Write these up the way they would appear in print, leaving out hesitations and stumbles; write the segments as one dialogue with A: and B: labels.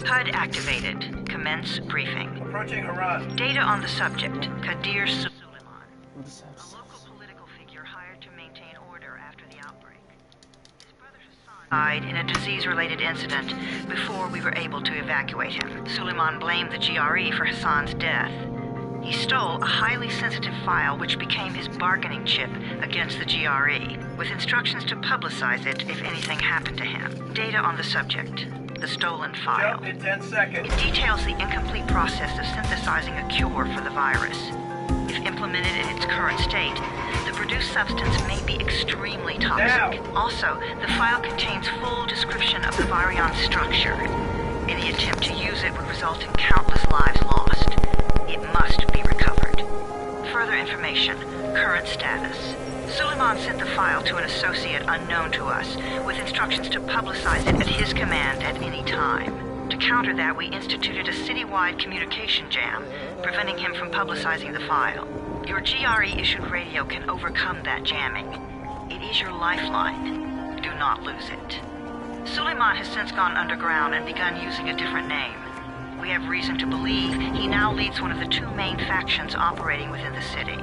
A: HUD activated. Commence briefing.
B: Approaching Haran.
A: Data on the subject, Kadir Suleiman. A local political figure hired to maintain order after the outbreak. His brother Hassan died in a disease-related incident before we were able to evacuate him. Suleiman blamed the GRE for Hassan's death. He stole a highly sensitive file which became his bargaining chip against the GRE, with instructions to publicize it if anything happened to him. Data on the subject, the stolen file.
B: Jump in 10 seconds.
A: It details the incomplete process of synthesizing a cure for the virus. If implemented in its current state, the produced substance may be extremely toxic.
B: Now.
A: Also, the file contains full description of the virion structure. Any attempt to use it would result in countless lives lost. It must be recovered. Further information, current status. Suleiman sent the file to an associate unknown to us, with instructions to publicize it at his command at any time. To counter that, we instituted a citywide communication jam, preventing him from publicizing the file. Your GRE-issued radio can overcome that jamming. It is your lifeline. Do not lose it. Suleiman has since gone underground and begun using a different name. We have reason to believe he now leads one of the two main factions operating within the city.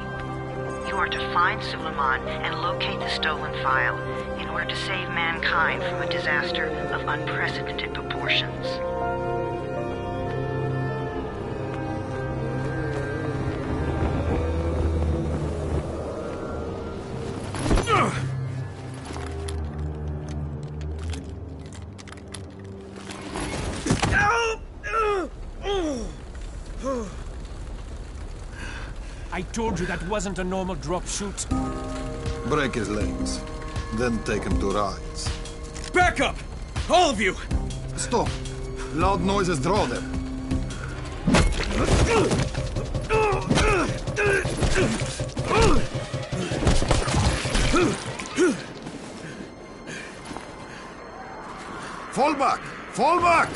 A: You are to find Suleiman and locate the stolen file in order to save mankind from a disaster of unprecedented proportions.
C: I told you that wasn't a normal drop shoot.
D: Break his legs, then take him to rides.
C: Back up! All of you!
D: Stop! Loud noises draw them. Fall back! Fall back!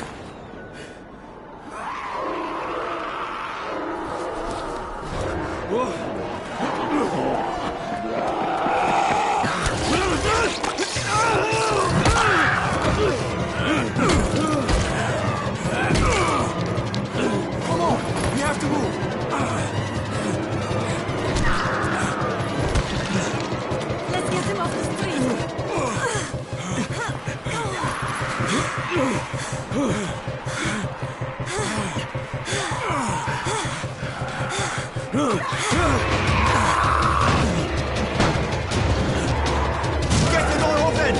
C: Come on! We have to move!
E: Let's get him off the street.
C: Get the door open!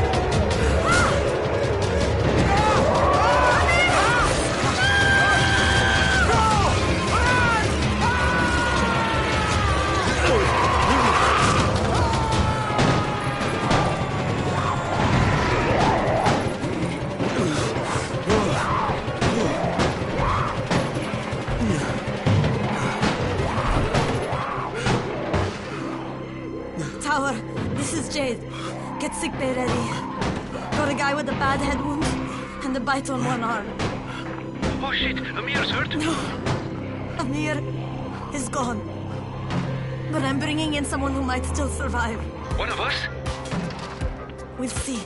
E: Tower, this is Jade. Get sickbay ready. Got a guy with a bad head wound and a bite on one arm.
F: Oh shit, Amir's hurt?
E: No, Amir is gone. But I'm bringing in someone who might still survive.
F: One of us?
E: We'll see.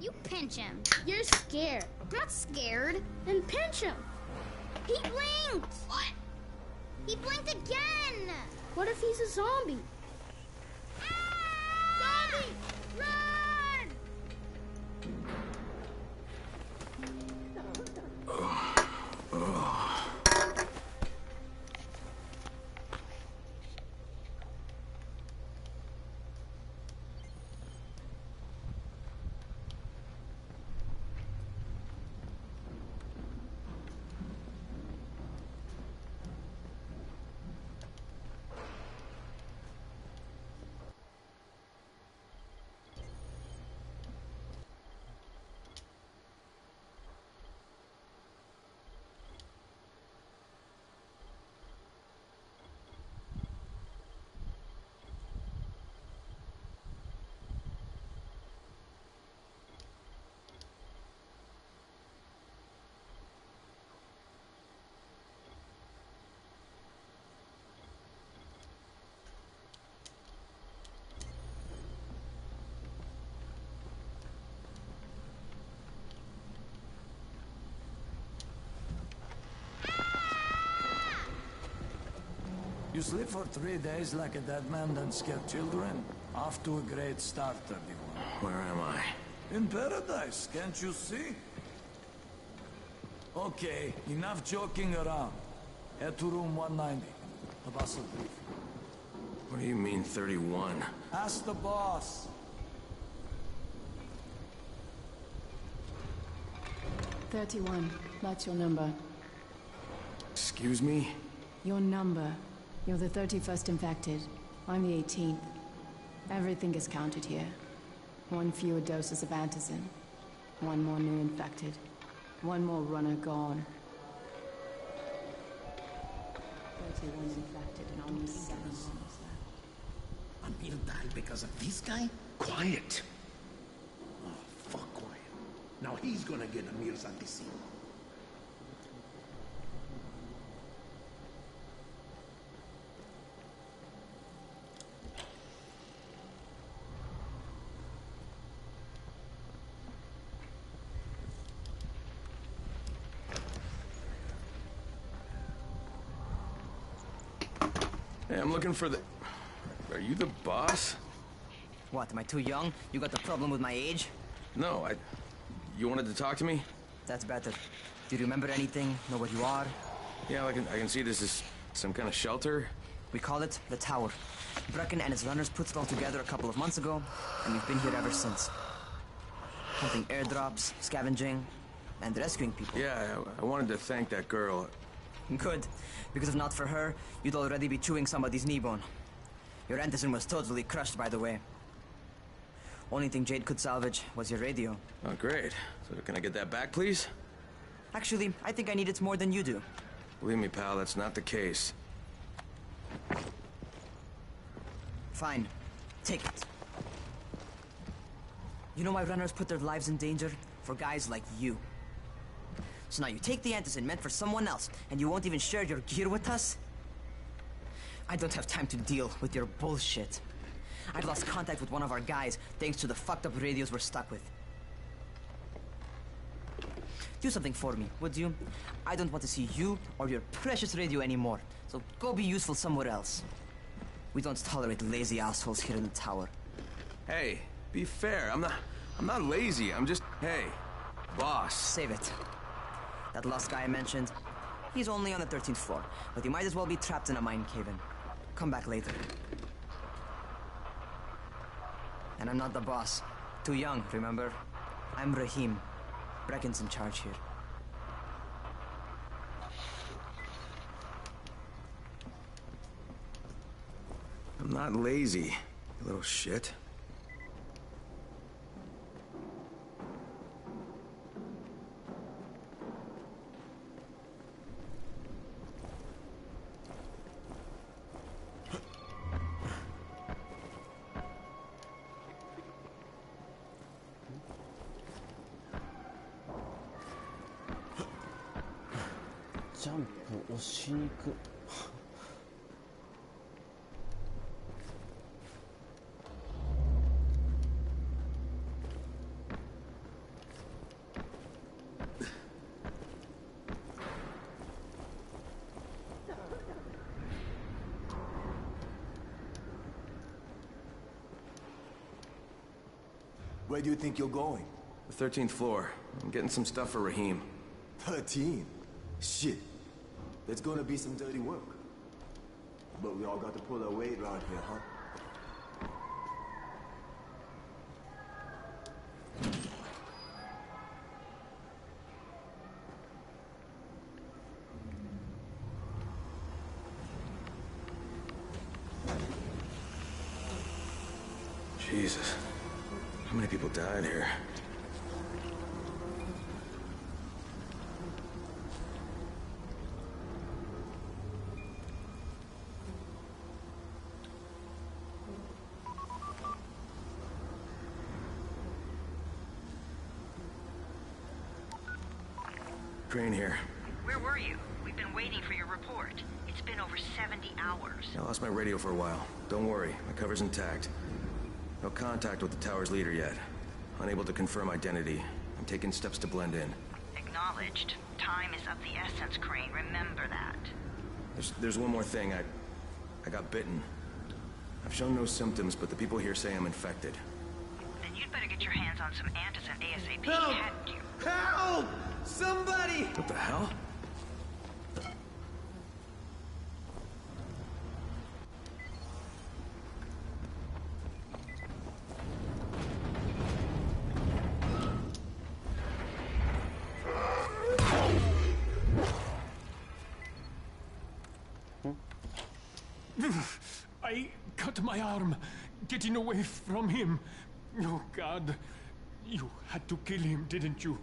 G: You pinch him. You're scared. I'm not scared. Then pinch him. He blinked. What? He blinked again. What if he's a zombie? Ah! Zombie! Run!
C: You sleep for 3 days like a dead man, then scare children? Off to a great start, everyone.
H: Where am I?
C: In paradise, can't you see? Okay, enough joking around. Head to room 190. The boss will brief you.
H: What do you mean, 31?
C: Ask the boss.
I: 31. That's your number.
H: Excuse me?
I: Your number. You're the 31st infected. I'm the 18th. Everything is counted here. 1 fewer doses of antizin. 1 more new infected. 1 more runner gone. 31 infected and only 7 hours left.
J: Amir died because of this guy?
H: Quiet!
J: Oh, fuck quiet. Now he's gonna get Amir's antizin.
H: Hey, I'm looking for the... Are you the boss?
K: What, am I too young? You got the problem with my age?
H: No, You wanted to talk to me?
K: That's better. Do you remember anything? Know what you are?
H: Yeah, I can see this is some kind of shelter.
K: We call it the Tower. Brecken and his runners put it all together a couple of months ago, and we've been here ever since. Hunting airdrops, scavenging, and rescuing people.
H: Yeah, I wanted to thank that girl.
K: Good, because if not for her, you'd already be chewing somebody's knee bone. Your antizin was totally crushed, by the way. Only thing Jade could salvage was your radio.
H: Oh, great. So can I get that back, please?
K: Actually, I think I need it more than you do.
H: Believe me, pal, that's not the case.
K: Fine. Take it. You know why runners put their lives in danger? For guys like you. So now you take the antizin meant for someone else, and you won't even share your gear with us? I don't have time to deal with your bullshit. I've lost contact with one of our guys thanks to the fucked up radios we're stuck with. Do something for me, would you? I don't want to see you or your precious radio anymore, so go be useful somewhere else. We don't tolerate lazy assholes here in the tower.
H: Hey, be fair. I'm not lazy. I'm just... Hey, boss.
K: Save it. That last guy I mentioned, he's only on the 13th floor, but he might as well be trapped in a mine cave-in. Come back later. And I'm not the boss. Too young, remember? I'm Rahim. Brecken's in charge here.
H: I'm not lazy, you little shit.
L: Where do you think you're going?
H: The 13th floor. I'm getting some stuff for Rahim.
L: 13? Shit. There's gonna be some dirty work. But we all got to pull our weight around here, huh?
H: Jesus. How many people died here? Crane here.
A: Where were you? We've been waiting for your report. It's been over 70 hours.
H: I lost my radio for a while. Don't worry, my cover's intact. No contact with the tower's leader yet. Unable to confirm identity. I'm taking steps to blend in.
A: Acknowledged. Time is of the essence, Crane. Remember that.
H: There's one more thing. I got bitten. I've shown no symptoms, but the people here say I'm infected.
A: Then you'd better get your hands on some antizin ASAP,
L: Help!
A: hadn't you?
L: Help! Somebody!
H: What the hell?
M: I cut my arm, getting away from him. Oh, God. You had to kill him, didn't you?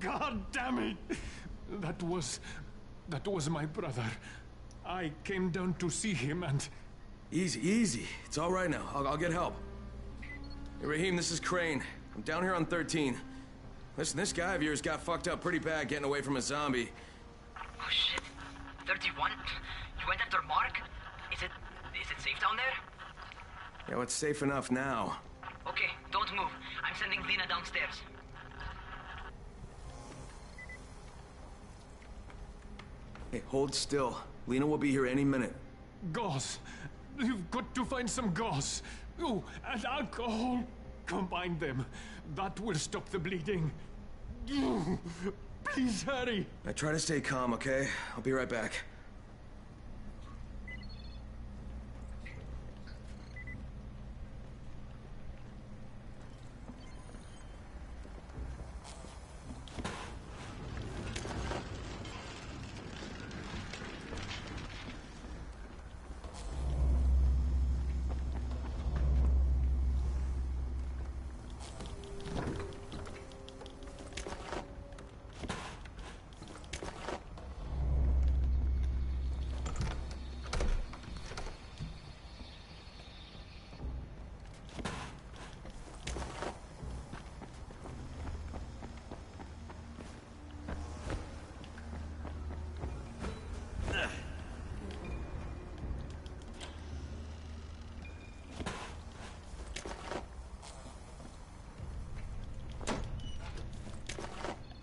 M: God damn it! That was my brother. I came down to see him and...
H: Easy, easy. It's all right now. I'll get help. Hey, Rahim, this is Crane. I'm down here on 13. Listen, this guy of yours got fucked up pretty bad getting away from a zombie.
K: Oh, shit. 31? You went after Mark? Is it safe down there?
H: Yeah, well, it's safe enough now.
K: Okay, don't move. I'm sending Lena downstairs.
H: Hey, hold still. Lena will be here any minute.
M: Gauze. You've got to find some gauze. Oh, and alcohol. Combine them. That will stop the bleeding. Please hurry.
H: I try to stay calm, okay? I'll be right back.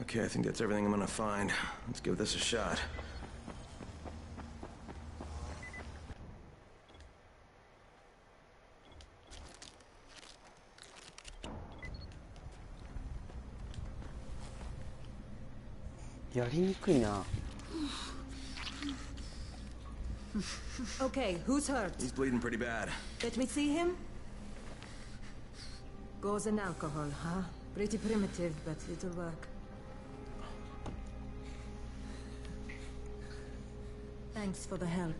H: Okay, I think that's everything I'm gonna find. Let's give this a shot.
E: Okay, who's hurt?
H: He's bleeding pretty bad.
E: Let me see him. Gauze and alcohol, huh? Pretty primitive, but it'll work. Thanks for the help.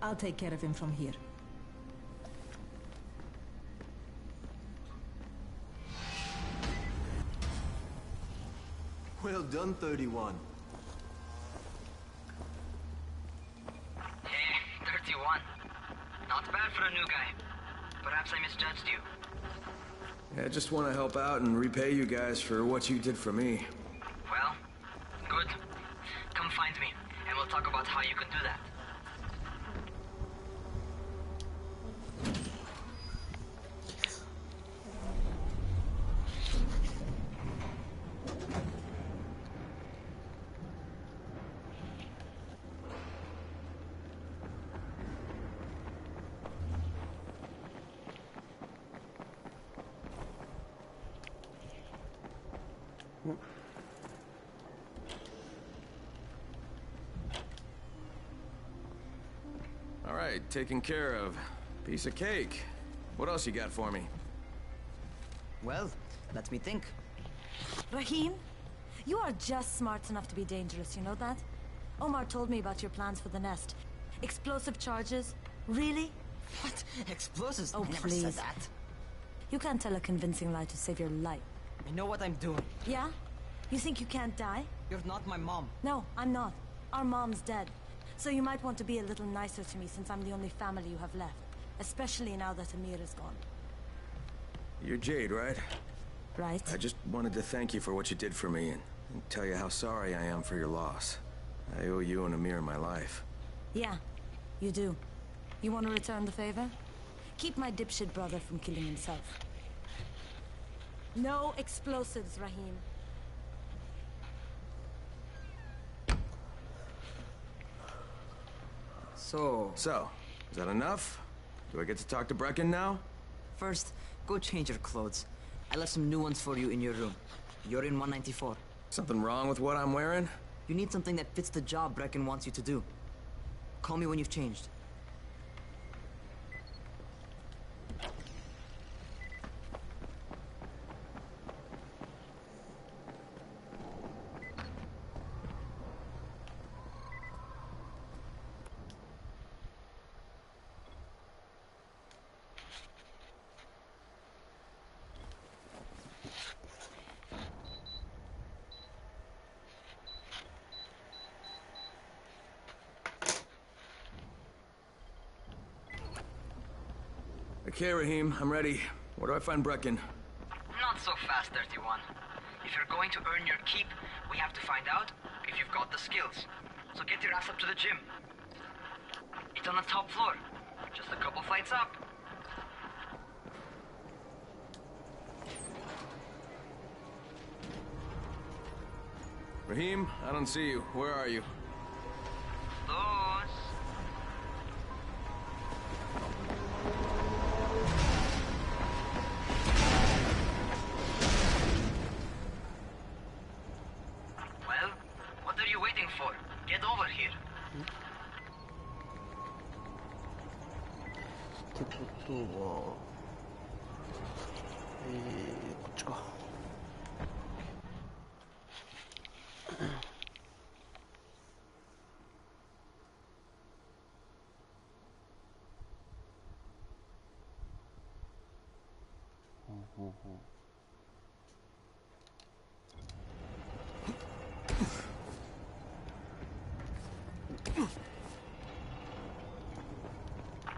E: I'll take care of him from here.
L: Well done, 31.
K: Hey, 31. Not bad for a new guy. Perhaps I misjudged you.
H: Yeah, I just want to help out and repay you guys for what you did for me.
K: Well, good. Come find me, and we'll talk about how you can do that.
H: All right, taken care of. Piece of cake. What else you got for me?
K: Well, let me think.
E: Rahim, you are just smart enough to be dangerous, you know that? Omar told me about your plans for the nest. Explosive charges? Really?
K: What? Explosives?
E: Oh,
K: I never
E: please.
K: said that.
E: You can't tell a convincing lie to save your life.
K: I know what I'm doing.
E: Yeah? You think you can't die?
K: You're not my mom.
E: No, I'm not. Our mom's dead. So you might want to be a little nicer to me since I'm the only family you have left. Especially now that Amir is gone.
H: You're Jade, right?
E: Right.
H: I just wanted to thank you for what you did for me and tell you how sorry I am for your loss. I owe you and Amir my life.
E: Yeah, you do. You want to return the favor? Keep my dipshit brother from killing himself. No explosives, Rahim.
K: So,
H: is that enough? Do I get to talk to Brecken now?
K: First, go change your clothes. I left some new ones for you in your room. You're in 194.
H: Something wrong with what I'm wearing?
K: You need something that fits the job Brecken wants you to do. Call me when you've changed.
H: Okay, Rahim, I'm ready. Where do I find Brecken?
K: Not so fast, 31. If you're going to earn your keep, we have to find out if you've got the skills. So get your ass up to the gym. It's on the top floor. Just a couple flights up.
H: Rahim, I don't see you. Where are you?
K: Those. Well, what are you waiting for? Get over here.
N: 이제부터こっちか.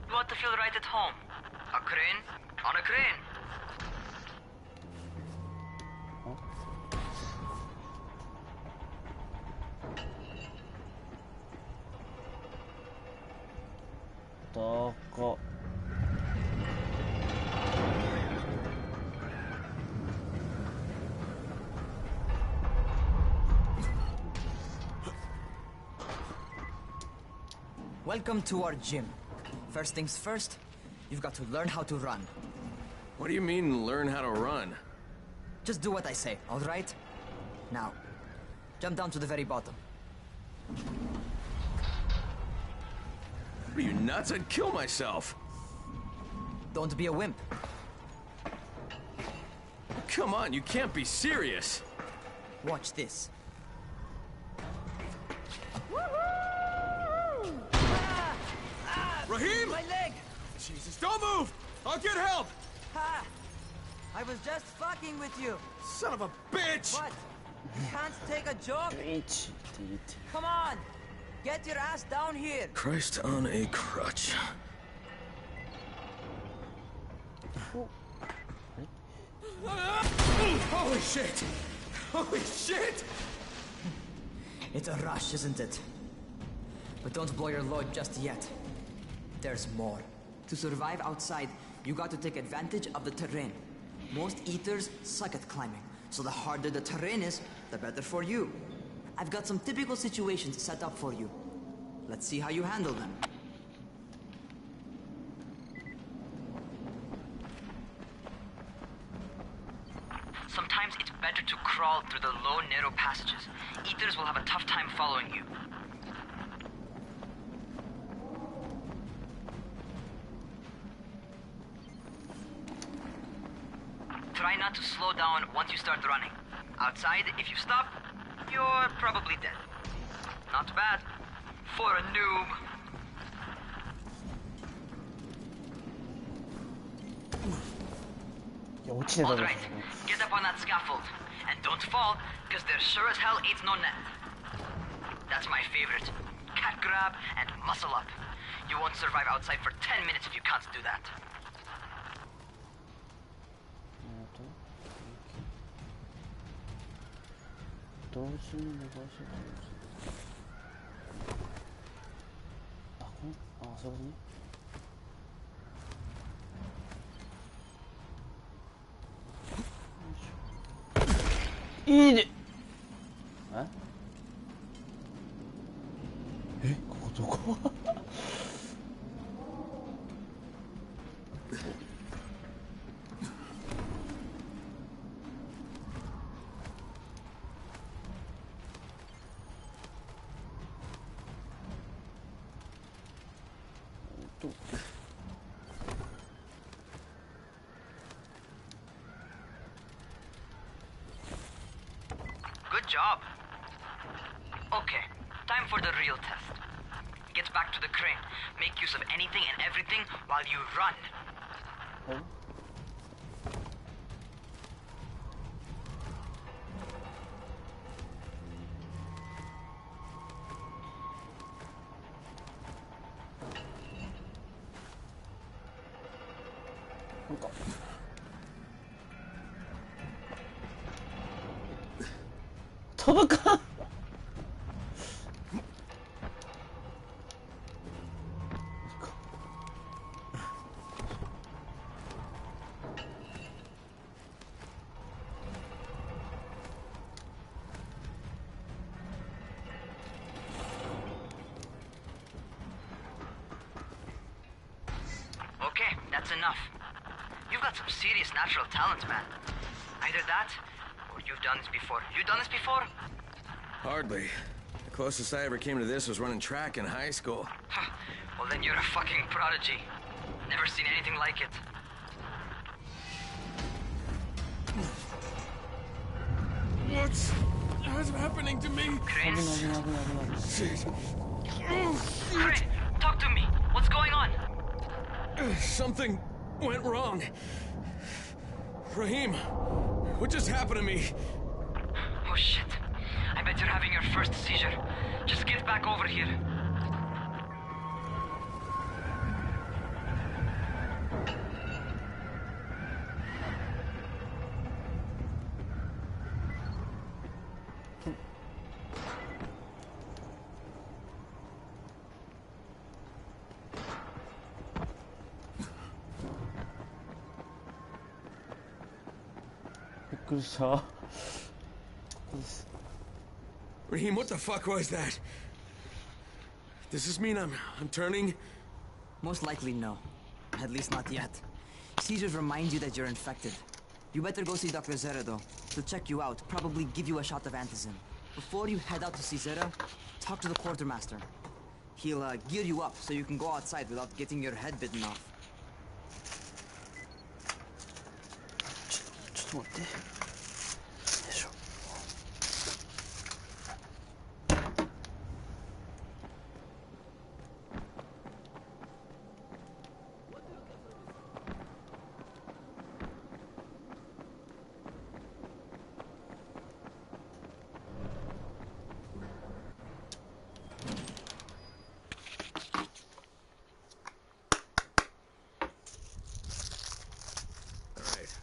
K: You ought to feel right at home. A crane on a crane.
N: Toko.
K: Welcome to our gym. First things first, you've got to learn how to run.
H: What do you mean, learn how to run?
K: Just do what I say, all right? Now, jump down to the very bottom.
H: Are you nuts? I'd kill myself.
K: Don't be a wimp.
H: Come on, you can't be serious.
K: Watch this.
H: Rahim!
K: My leg!
H: Jesus, don't move! I'll get help!
K: Ha! I was just fucking with you.
H: Son of a bitch!
K: What? Can't take a joke?
N: Bitch.
K: Come on! Get your ass down here!
H: Christ on a crutch. Holy shit! Holy shit!
K: It's a rush, isn't it? But don't blow your load just yet. There's more. To survive outside, you got to take advantage of the terrain. Most eaters suck at climbing, so the harder the terrain is, the better for you. I've got some typical situations set up for you. Let's see how you handle them. Sometimes it's better to crawl through the low, narrow passages. Eaters will have a tough time following you. Try not to slow down once you start running. Outside, if you stop, you're probably dead. Not bad. For a noob. Alright, get up on that scaffold. And don't fall, because there sure as hell ain't no net. That's my favorite. Cat grab and muscle up. You won't survive outside for 10 minutes if you can't do that.
N: Eat it! えここどこ
K: Good job. Okay, time for the real test. Get back to the crane. Make use of anything and everything while you run.
N: 도망가.
K: Okay, that's enough. You've got some serious natural talent, man. Either that, or you've done this before. You done this before?
H: Hardly. The closest I ever came to this was running track in high school.
K: Well, then you're a fucking prodigy. Never seen anything like it.
H: What's happening to me?
K: Crane?
H: Shit.
K: Crane, talk to me. What's going on?
H: Something went wrong. Raheem, what just happened to me?
K: Oh shit. I bet you're having your first seizure. Just get back over here.
N: 그렇죠.
H: Raheem, what the fuck was that? Does this mean I'm turning?
K: Most likely no. At least not yet. Seizures remind you that you're infected. You better go see Dr. Zera though. He'll check you out, probably give you a shot of antizin. Before you head out to see Zera, talk to the quartermaster. He'll gear you up so you can go outside without getting your head bitten off.
N: 어때?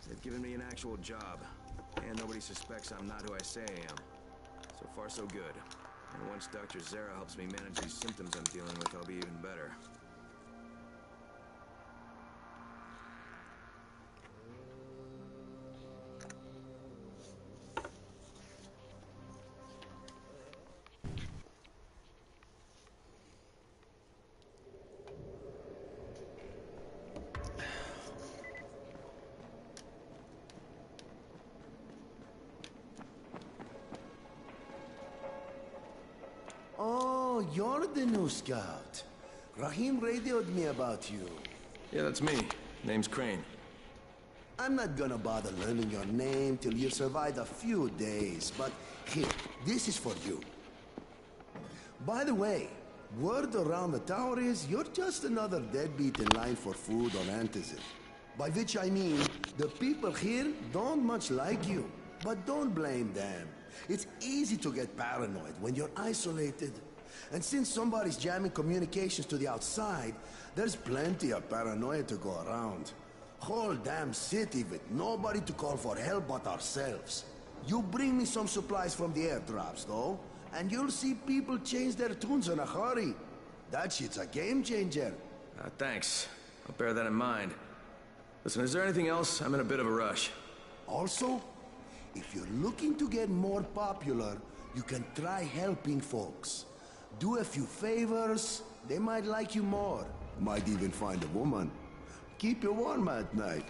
H: They've given me an actual job, and nobody suspects I'm not who I say I am. So far, so good. And once Dr. Zera helps me manage these symptoms I'm dealing with, I'll be even better.
J: Oh, you're the new scout. Raheem radioed me about you.
H: Yeah, that's me. Name's Crane.
J: I'm not gonna bother learning your name till you survived a few days, but here, this is for you. By the way, word around the tower is you're just another deadbeat in line for food or antizin. By which I mean, the people here don't much like you, but don't blame them. It's easy to get paranoid when you're isolated. And since somebody's jamming communications to the outside, there's plenty of paranoia to go around. Whole damn city with nobody to call for help but ourselves. You bring me some supplies from the airdrops, though, and you'll see people change their tunes in a hurry. That shit's a game changer.
H: Thanks. I'll bear that in mind. Listen, is there anything else? I'm in a bit of a rush.
J: Also, if you're looking to get more popular, you can try helping folks. Do a few favors, they might like you more. Might even find a woman. Keep you warm at night.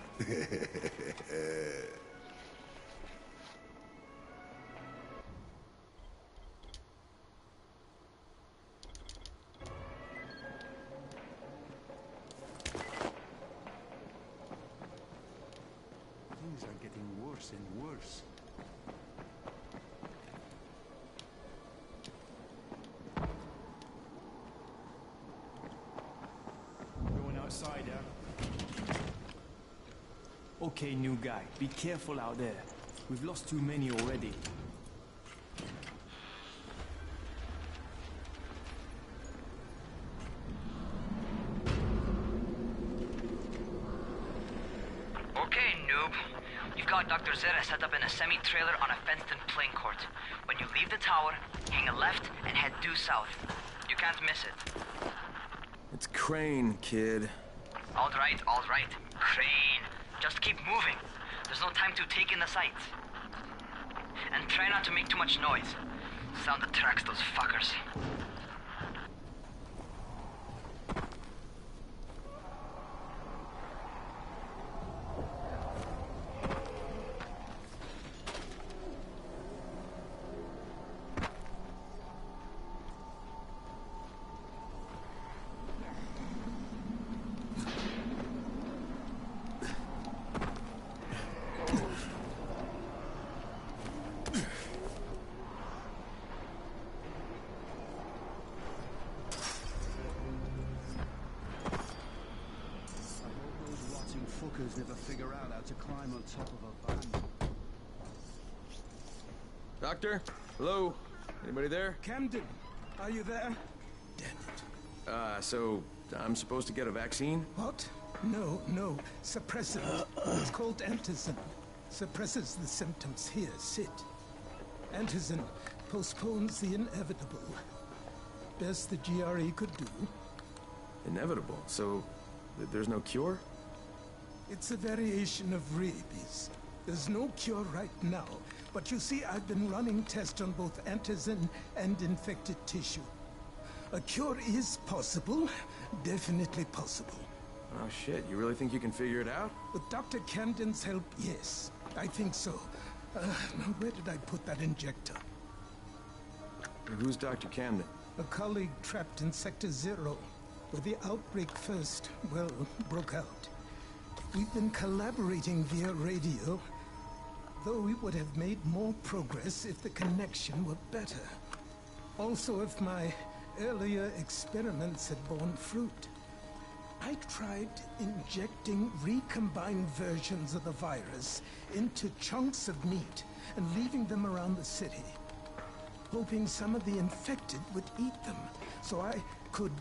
O: Okay, new guy, be careful out there. We've lost too many already.
K: Okay, noob. You've got Dr. Zere set up in a semi-trailer on a fenced-in playing court. When you leave the tower, hang a left and head due south. You can't miss it.
H: It's Crane, kid.
K: All right, Crane. Just keep moving. There's no time to take in the sights. And try not to make too much noise. Sound attracts those fuckers.
P: Never figure out how to climb on top of a van.
H: Doctor? Hello? Anybody there?
Q: Camden, are you there?
H: So I'm supposed to get a vaccine?
Q: What? No. Suppressant. It's called antizin. Suppresses the symptoms. Here, sit. Antizin postpones the inevitable. Best the GRE could do.
H: Inevitable? So there's no cure?
Q: It's a variation of rabies. There's no cure right now, but you see, I've been running tests on both antizin and infected tissue. A cure is possible, definitely possible.
H: Oh shit, you really think you can figure it out?
Q: With Dr. Camden's help, yes. I think so. Now, where did I put that injector?
H: Who's Dr. Camden?
Q: A colleague trapped in Sector 0, where the outbreak first, well, broke out. We've been collaborating via radio, though we would have made more progress if the connection were better. Also, if my earlier experiments had borne fruit. I tried injecting recombined versions of the virus into chunks of meat and leaving them around the city, hoping some of the infected would eat them, so I could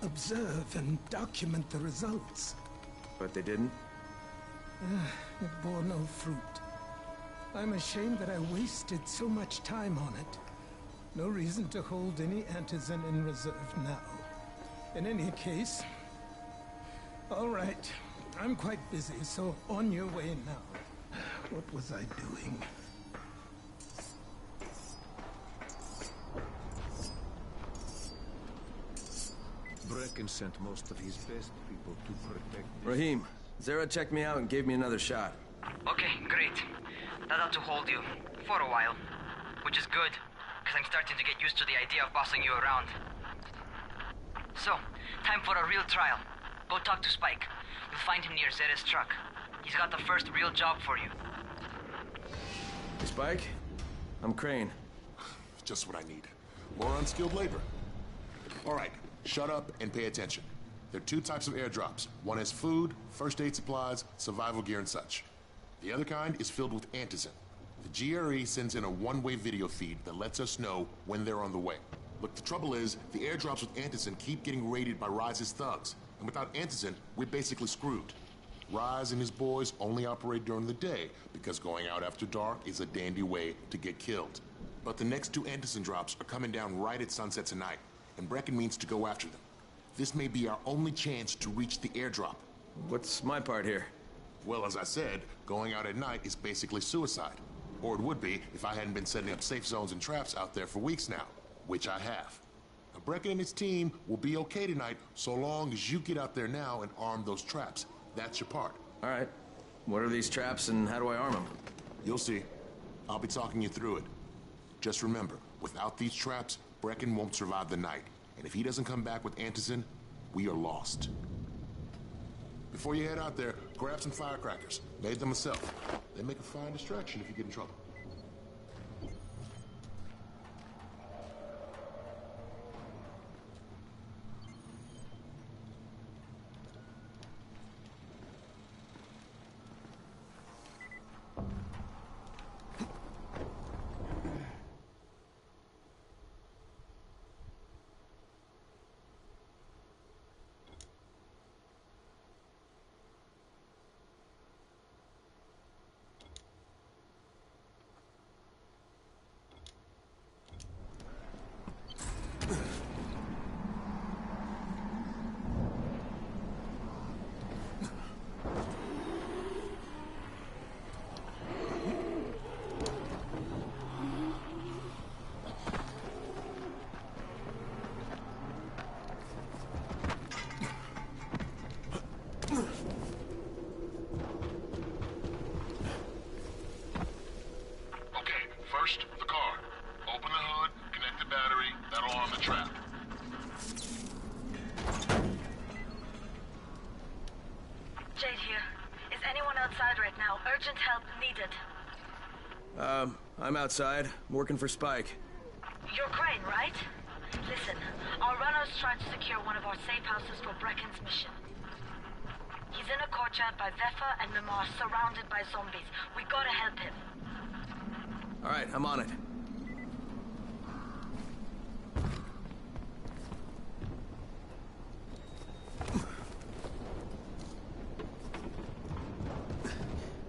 Q: observe and document the results.
H: But they didn't?
Q: It bore no fruit. I'm ashamed that I wasted so much time on it. No reason to hold any antizin in reserve now. In any case... All right. I'm quite busy, so on your way now. What was I doing?
R: Brecken sent most of his best people to protect...
H: Rahim, Zere checked me out and gave me another shot.
K: Okay, great. That ought to hold you. For a while. Which is good, because I'm starting to get used to the idea of bossing you around. So, time for a real trial. Go talk to Spike. You'll find him near Zere's truck. He's got the first real job for you.
H: Hey, Spike? I'm Crane.
S: Just what I need. More unskilled labor. All right, shut up and pay attention. There are two types of airdrops. One has food, first aid supplies, survival gear, and such. The other kind is filled with antizin. The GRE sends in a one-way video feed that lets us know when they're on the way. Look, the trouble is, the airdrops with antizin keep getting raided by Rais's thugs. And without antizin, we're basically screwed. Rais and his boys only operate during the day because going out after dark is a dandy way to get killed. But the next two antizin drops are coming down right at sunset tonight, and Brecken means to go after them. This may be our only chance to reach the airdrop.
H: What's my part here?
S: Well, as I said, going out at night is basically suicide. Or it would be if I hadn't been setting up safe zones and traps out there for weeks now, which I have. Now, Brecken and his team will be okay tonight so long as you get out there now and arm those traps. That's your part.
H: All right. What are these traps and how do I arm them?
S: You'll see. I'll be talking you through it. Just remember, without these traps, Brecken won't survive the night. And if he doesn't come back with antizin, we are lost. Before you head out there, grab some firecrackers. Made them myself. They make a fine distraction if you get in trouble.
A: Urgent help needed.
H: I'm outside, working for Spike.
A: You're Crane, right? Listen, our runners tried to secure one of our safe houses for Brecken's mission. He's in a courtyard by Vefa and Mimar, surrounded by zombies. We gotta help him.
H: All right, I'm on it.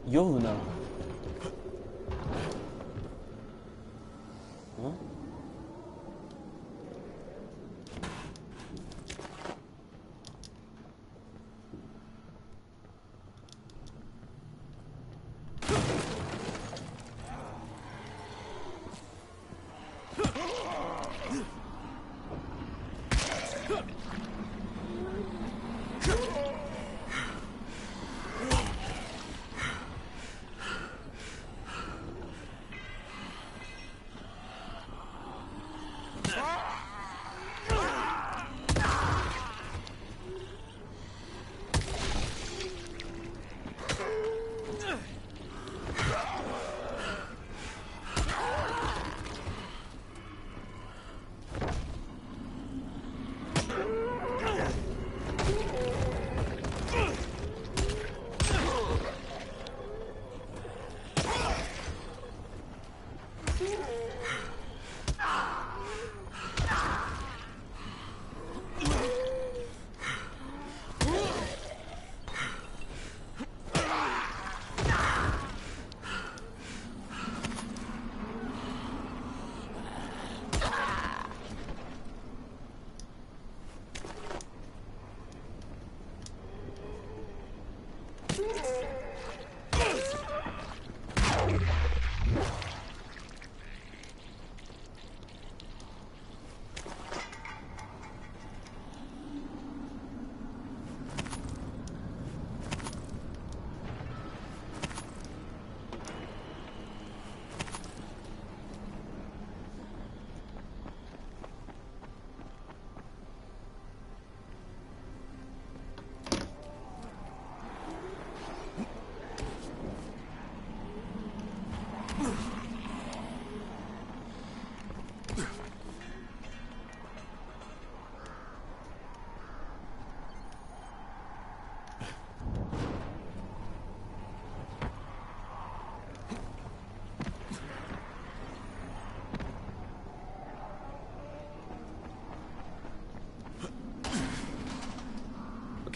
N: Yoluna. Huh?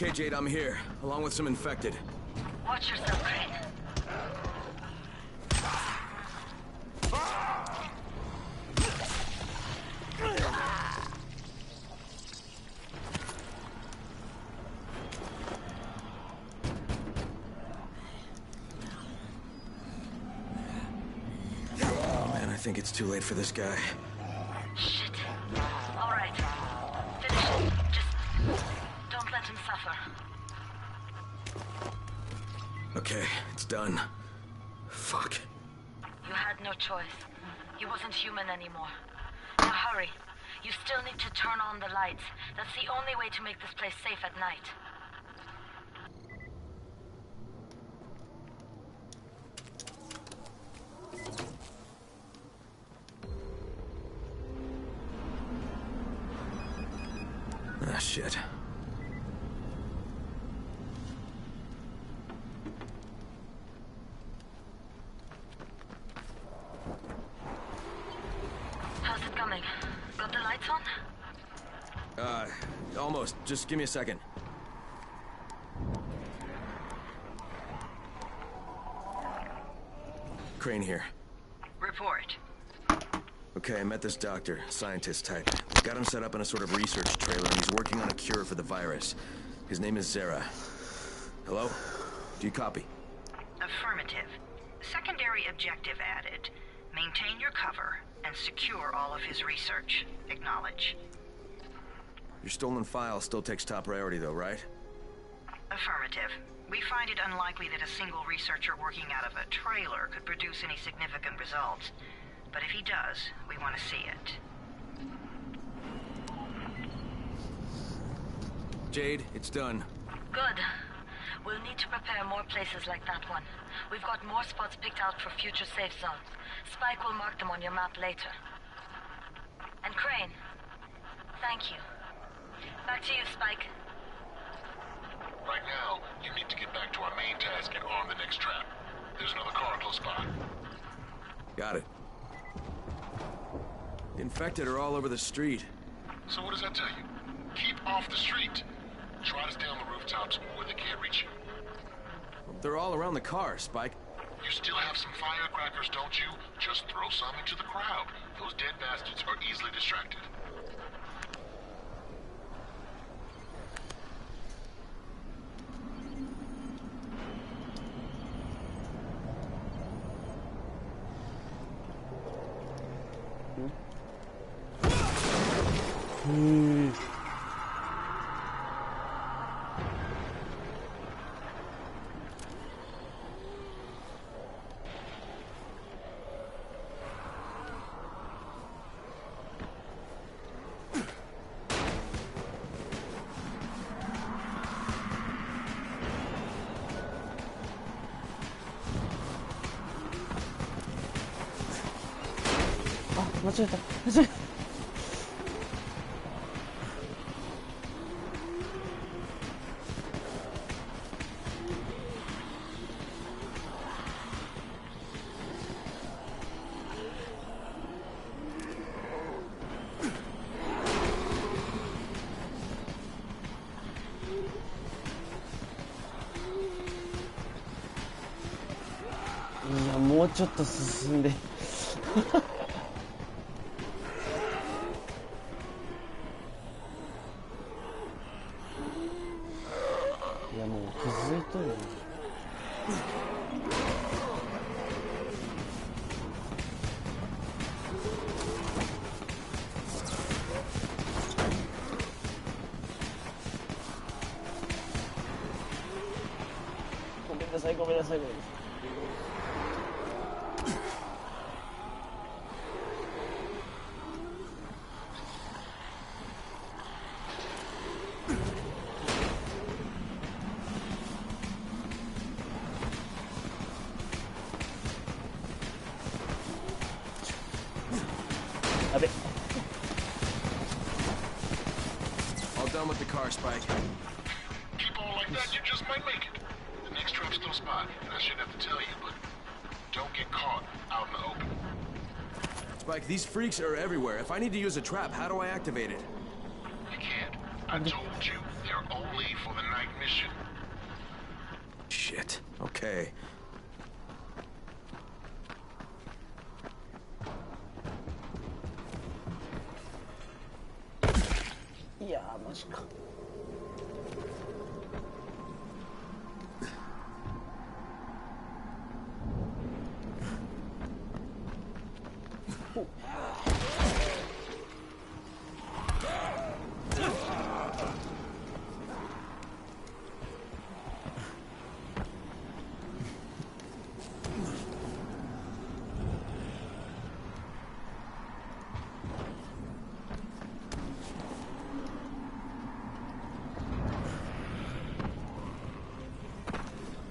H: Okay, Jade, I'm here, along with some infected.
A: Watch yourself, Crane.
H: Oh man, I think it's too late for this guy.
A: Shit. All right. Finish it. Just don't let him suffer.
H: Okay, it's done. Fuck.
A: You had no choice. He wasn't human anymore. Now hurry. You still need to turn on the lights. That's the only way to make this place safe at night.
H: Ah, shit.
A: How's it coming? Got the lights on?
H: Almost. Just give me a second. Crane here.
A: Report.
H: Okay, I met this doctor, scientist type. Got him set up in a sort of research trailer, and he's working on a cure for the virus. His name is Zere. Hello? Do you copy?
A: Affirmative. Secondary objective added. Maintain your cover and secure all of his research. Acknowledge.
H: Your stolen file still takes top priority though, right?
A: Affirmative. We find it unlikely that a single researcher working out of a trailer could produce any significant results. But if he does, we want to see it.
H: Jade, it's done.
A: Good.
E: We'll need to prepare more places like that one. We've got more spots picked out for future safe zones. Spike will mark them on your map later. And Crane, thank you. Back to you, Spike.
S: Right now, you need to get back to our main task and arm the next trap. There's another car close by.
H: Got it. The infected are all over the street.
S: So what does that tell you? Keep off the street. Try to stay on the rooftops where they can't reach you.
H: They're all around the car, Spike.
S: You still have some firecrackers, don't you? Just throw some into the crowd. Those dead bastards are easily distracted.
N: 間違えた。間違えた。いや、もうちょっと進んで。いや、もう気づいとるよ。ごめんなさい、ごめんなさい、ごめんなさい。
H: All done with the car, Spike.
S: Keep on like that, you just might make it. The next trap's close by, and I shouldn't have to tell you, but don't get caught out in the open.
H: Spike, these freaks are everywhere. If I need to use a trap, how do I activate it?
S: You can't. I told you, they're only for the night mission.
H: Shit. Okay.
N: いやー、マジか。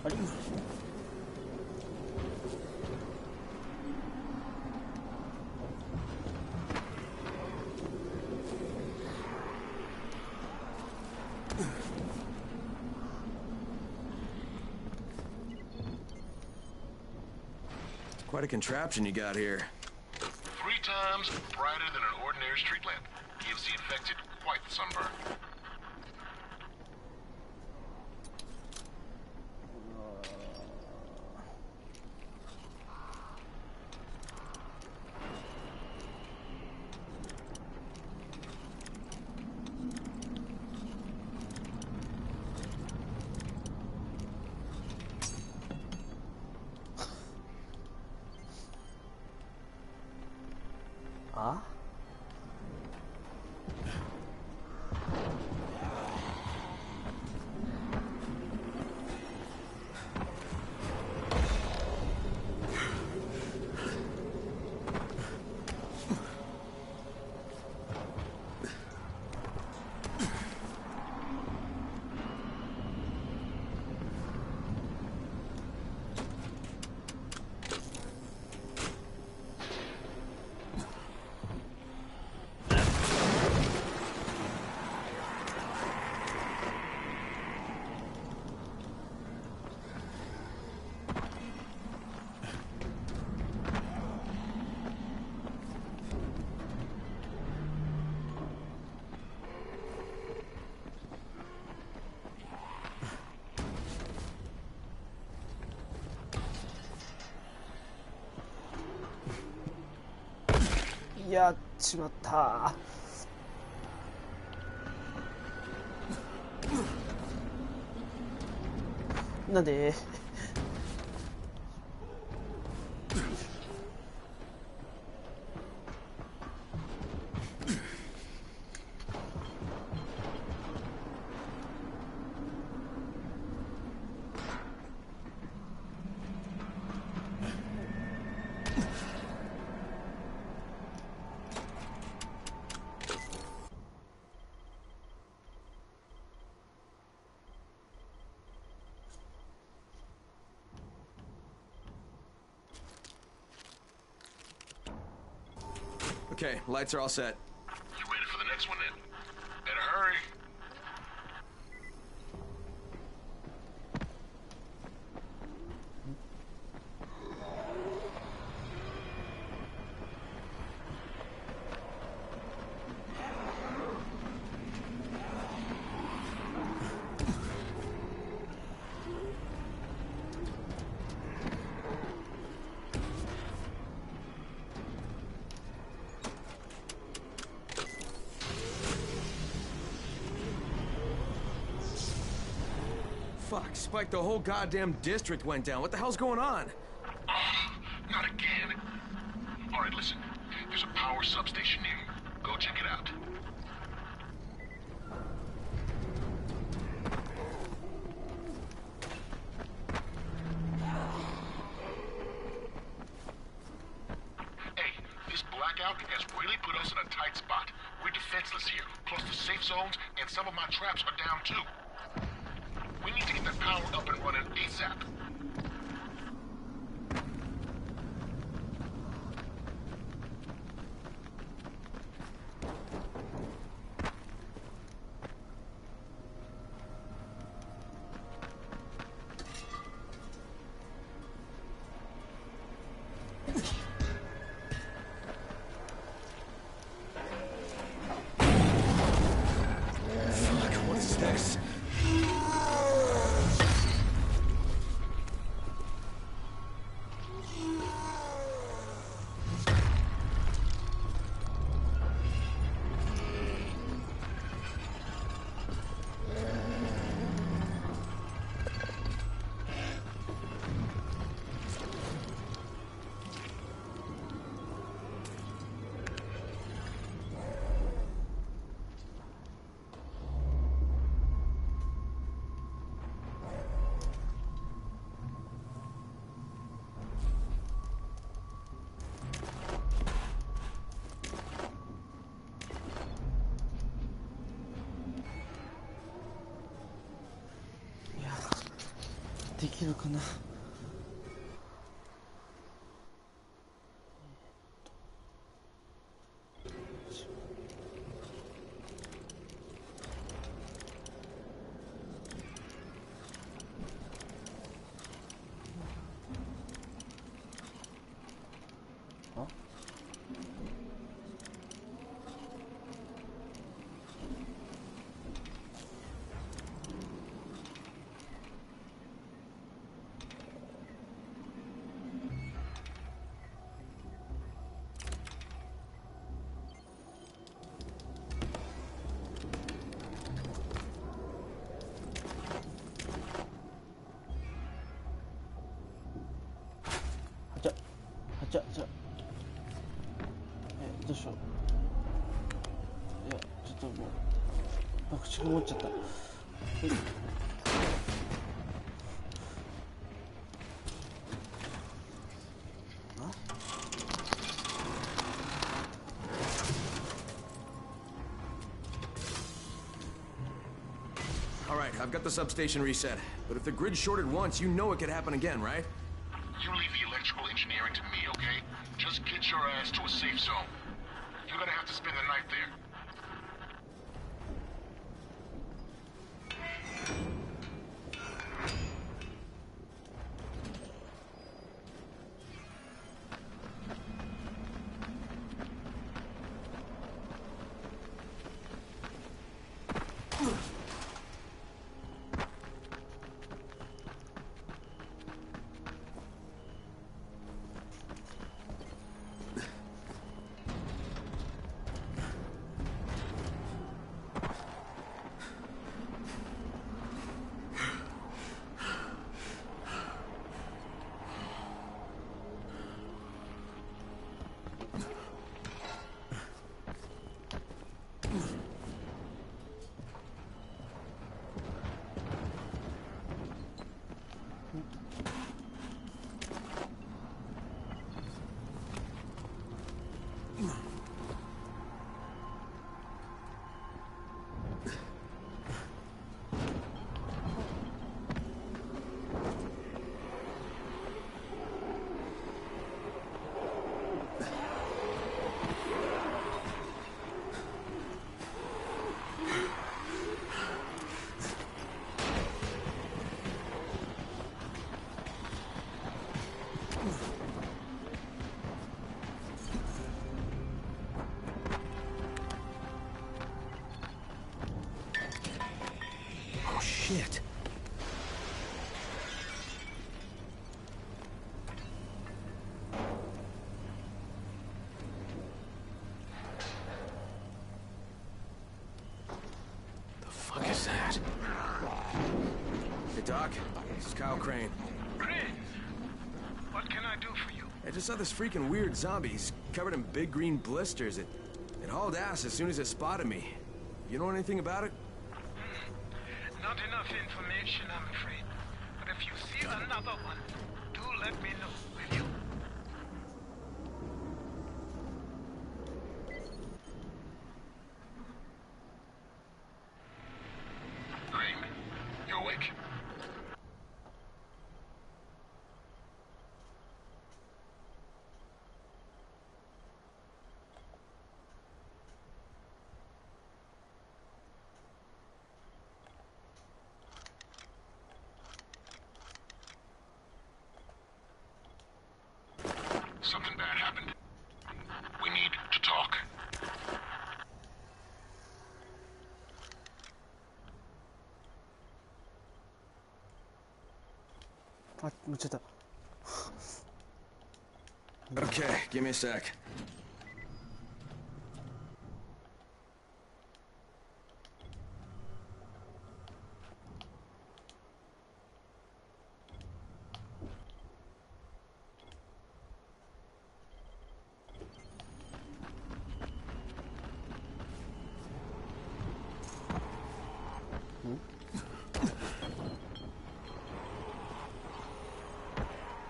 N: あれ
H: Quite a contraption you got here.
S: 3 times brighter than an ordinary street lamp. Gives the infected quite the sunburn.
N: Ah? やっちまった。なんで
H: Okay, lights are all set.
S: You ready for the next one then? Better hurry.
H: Fuck, Spike, the whole goddamn district went down. What the hell's going on?
S: Not again. All right, listen. There's a power substation near you. Go check it out. Hey, this blackout has really put us in a tight spot. We're defenseless here. Plus the safe zones and some of my traps are down too. We need to get that power up and running ASAP.
H: Fuck, what is this?
N: いや、できるかな。どうしよう。いや、ちょっともう爆竹持っちゃった。
H: All right, I've got the substation reset. But if the grid shorted once, you know it could happen again, right?
S: You leave the electrical engineering to me, okay? Just get your ass to a safe zone. You're gonna have to spend the night there.
H: shit. The fuck is that? Hey, Doc. This is Kyle Crane.
B: Crane, what can I do for you?
H: I just saw this freaking weird zombie. He's covered in big green blisters. It hauled ass as soon as it spotted me. You know anything about it?
B: Not enough information, I'm afraid. But if you see another one, do let me know, will you? Crane, you awake? Something bad happened. We need to talk.
H: Okay, give me a sec.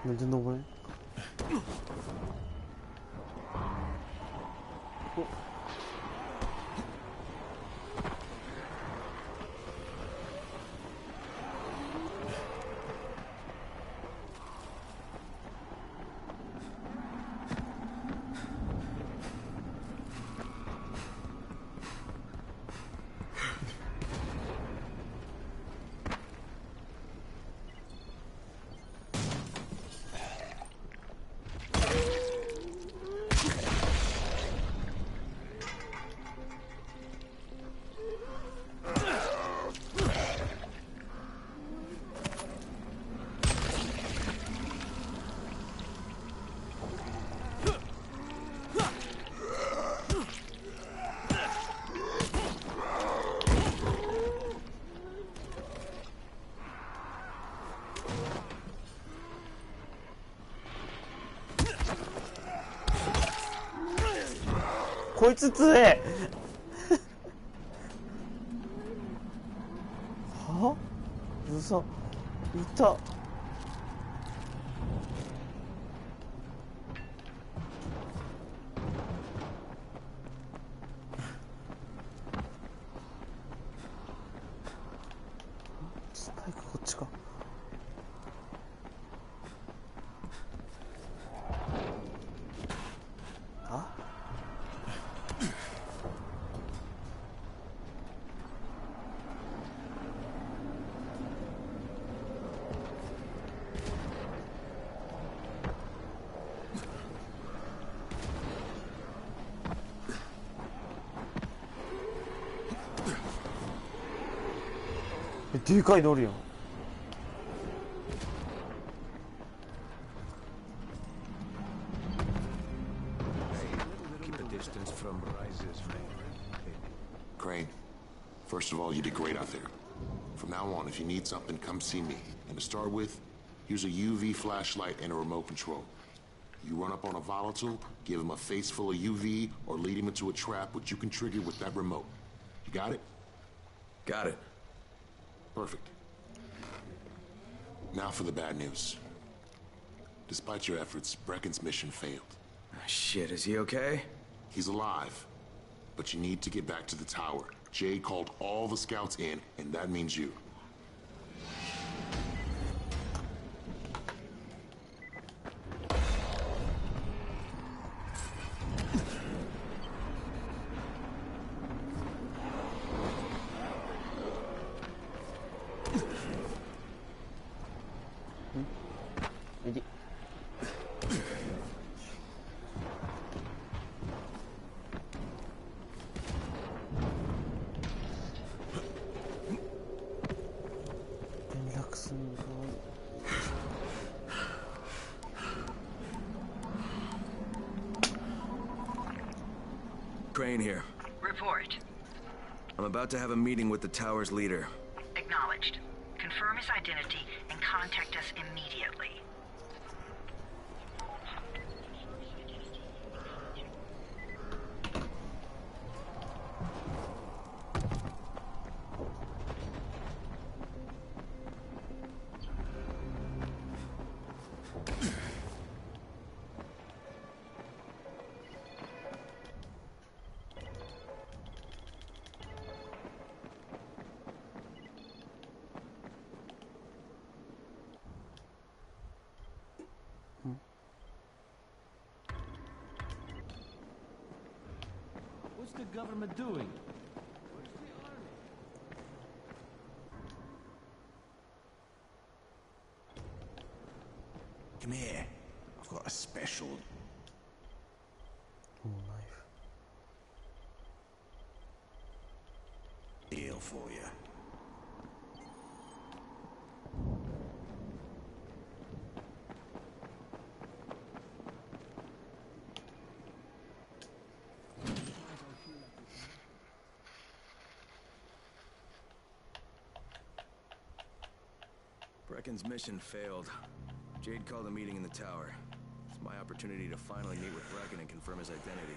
N: 먼저 넣어봐요. 골츠 해. 어? 무서. 미터. 스파이크 고치가. 뒤까지 놀이야.
R: Keep a distance from rises,
S: Crane, first of all, you did great out there. From now on, if you need something, come see me. And to start with, use a UV flashlight and a remote control. You run up on a volatile, give him a face full of UV, or lead him into a trap which you can trigger with that remote. You got it?
H: Got it.
S: Perfect. Now for the bad news. Despite your efforts, Brecken's mission failed.
H: Shit, is he okay?
S: He's alive. But you need to get back to the tower. Jade called all the scouts in, and that means you.
H: Crane here.
A: Report.
H: I'm about to have a meeting with the tower's leader.
A: Acknowledged. Confirm his identity and contact us immediately.
N: What's the government doing?
J: Come here. I've got a special deal for you.
H: Brecken's mission failed. Jade called a meeting in the tower. It's my opportunity to finally meet with Brecken and confirm his identity.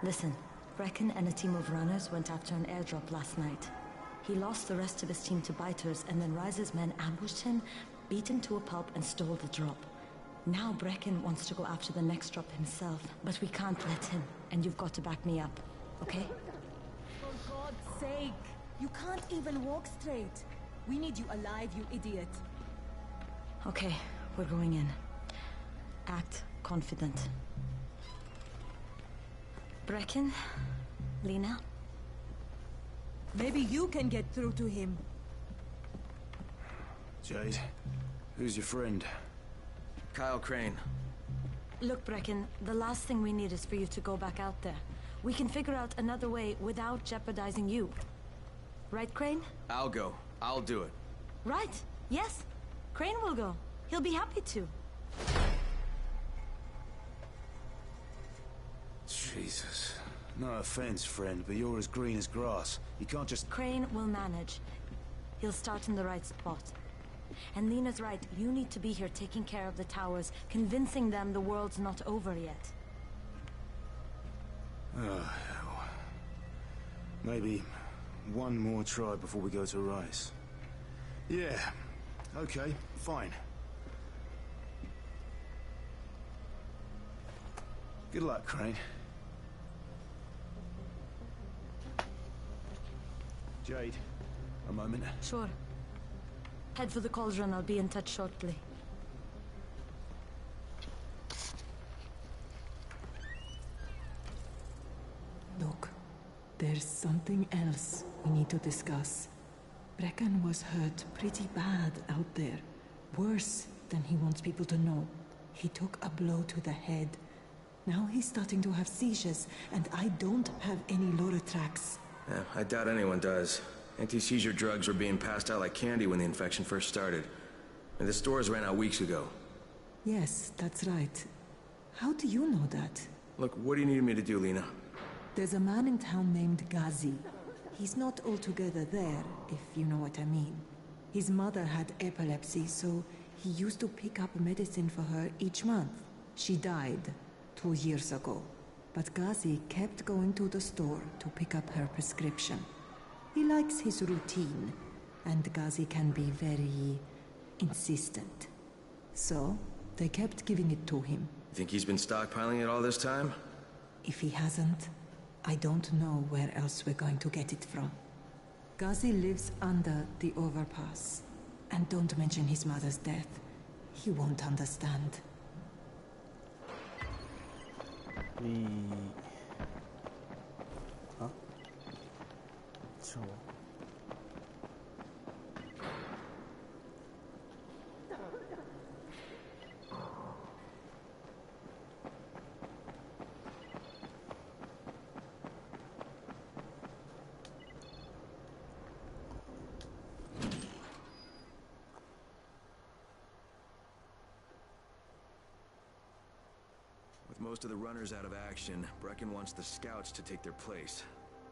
E: Listen, Brecken and a team of runners went after an airdrop last night. He lost the rest of his team to biters, and then Rise's men ambushed him, beat him to a pulp, and stole the drop. Now Brecken wants to go after the next drop himself, but we can't let him, and you've got to back me up, okay?
T: For God's sake! You can't even walk straight. We need you alive, you idiot.
E: Okay, we're going in. Act confident. Brecken? Lena?
T: Maybe you can get through to him.
O: Jade, who's your friend?
H: Kyle Crane.
E: Look, Brecken, the last thing we need is for you to go back out there. We can figure out another way without jeopardizing you. Right, Crane?
H: I'll go. I'll do it.
E: Right. Yes. Crane will go. He'll be happy to.
O: Jesus. No offense, friend, but you're as green as grass. You can't just...
E: Crane will manage. He'll start in the right spot. And Lena's right. You need to be here taking care of the towers, convincing them the world's not over yet.
O: Oh, hell. Maybe one more try before we go to Rise. Yeah. Okay, fine. Good luck, Crane. Jade, a moment.
E: Sure. Head for the cauldron. I'll be in touch shortly.
U: Look, there's something else we need to discuss. Brecken was hurt pretty bad out there. Worse than he wants people to know. He took a blow to the head. Now he's starting to have seizures, and I don't have any Loratrax.
H: Yeah, I doubt anyone does. Anti-seizure drugs were being passed out like candy when the infection first started. And the stores ran out weeks ago.
U: Yes, that's right. How do you know that?
H: Look, what do you need me to do, Lena?
U: There's a man in town named Ghazi. He's not altogether there, if you know what I mean. His mother had epilepsy, so he used to pick up medicine for her each month. She died 2 years ago. but Ghazi kept going to the store to pick up her prescription. He likes his routine, and Ghazi can be very insistent. So, they kept giving it to him.
H: You think he's been stockpiling it all this time?
U: If he hasn't, I don't know where else we're going to get it from. Ghazi lives under the overpass. And don't mention his mother's death. He won't understand.
N: Hả? Sao?
H: With most of the runners out of action, Brecken wants the scouts to take their place.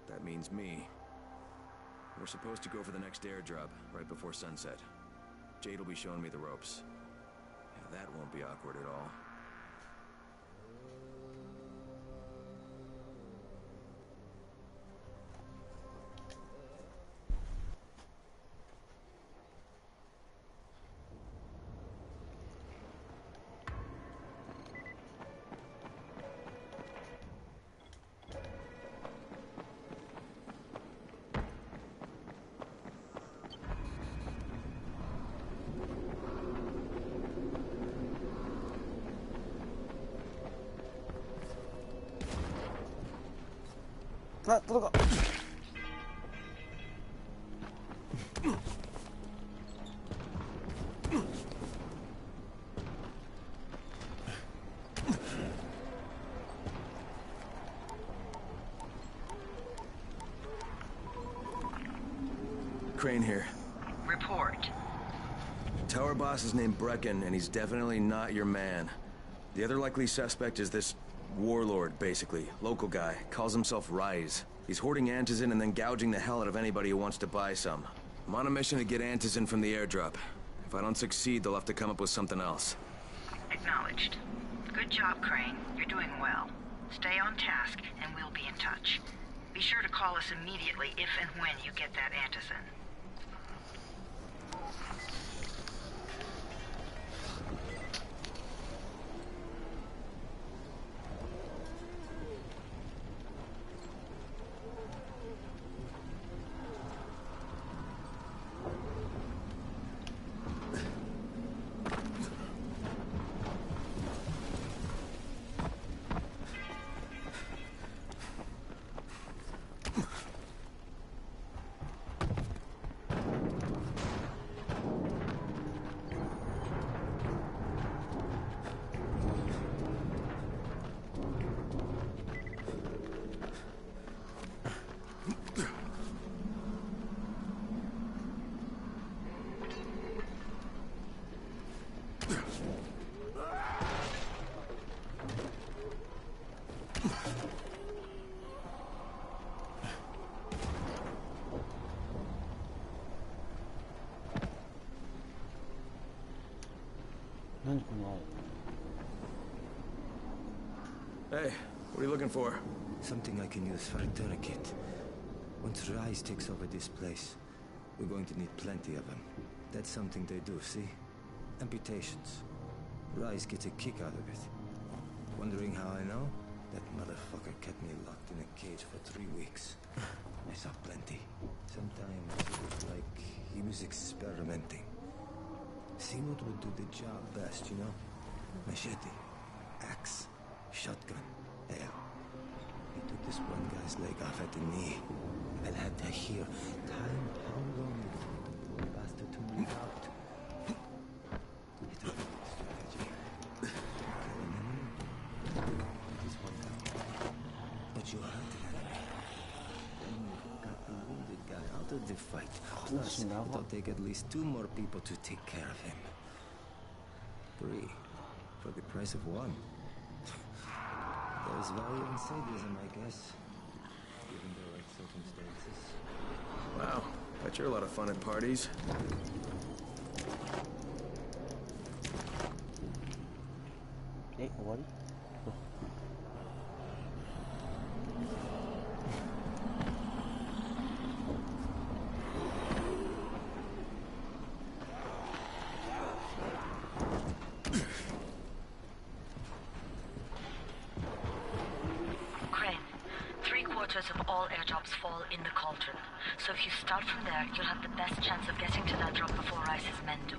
H: That means me. We're supposed to go for the next airdrop, right before sunset. Jade will be showing me the ropes. Yeah, that won't be awkward at all.
N: Tunggu.
H: Crane here.
A: Report.
H: Tower boss is named Brecken, and he's definitely not your man. The other likely suspect is this warlord, basically. Local guy. Calls himself Rise. He's hoarding Antizin and then gouging the hell out of anybody who wants to buy some. I'm on a mission to get Antizin from the airdrop. If I don't succeed, they'll have to come up with something else.
A: Acknowledged. Good job, Crane. You're doing well. Stay on task, and we'll be in touch. Be sure to call us immediately if and when you get that Antizin.
H: Hey, what are you looking for?
O: Something I can use for a tourniquet. Once Rise takes over this place, we're going to need plenty of them. That's something they do, see? Amputations. Rise gets a kick out of it. Wondering how I know? That motherfucker kept me locked in a cage for 3 weeks. I saw plenty. Sometimes it was like he was experimenting. See what would do the job best, you know? Machete, axe, shotgun, hell. He took this one guy's leg off at the knee. I'll have to hear time how long it took the poor bastard to move out. He took a strategy. Kill an enemy. This one down. But you hurt an enemy. Then you got the wounded guy out of the fight. Plus, it'll take at least 2 more people to take care of him. 3 for the price of 1. There's value in sadism, I guess, given the right circumstances.
H: Wow, bet you're a lot of fun at parties.
N: 終わり
E: odds of all airdrops fall in the cauldron. So if you start from there, you'll have the best chance of getting to that drop before Rice's men do.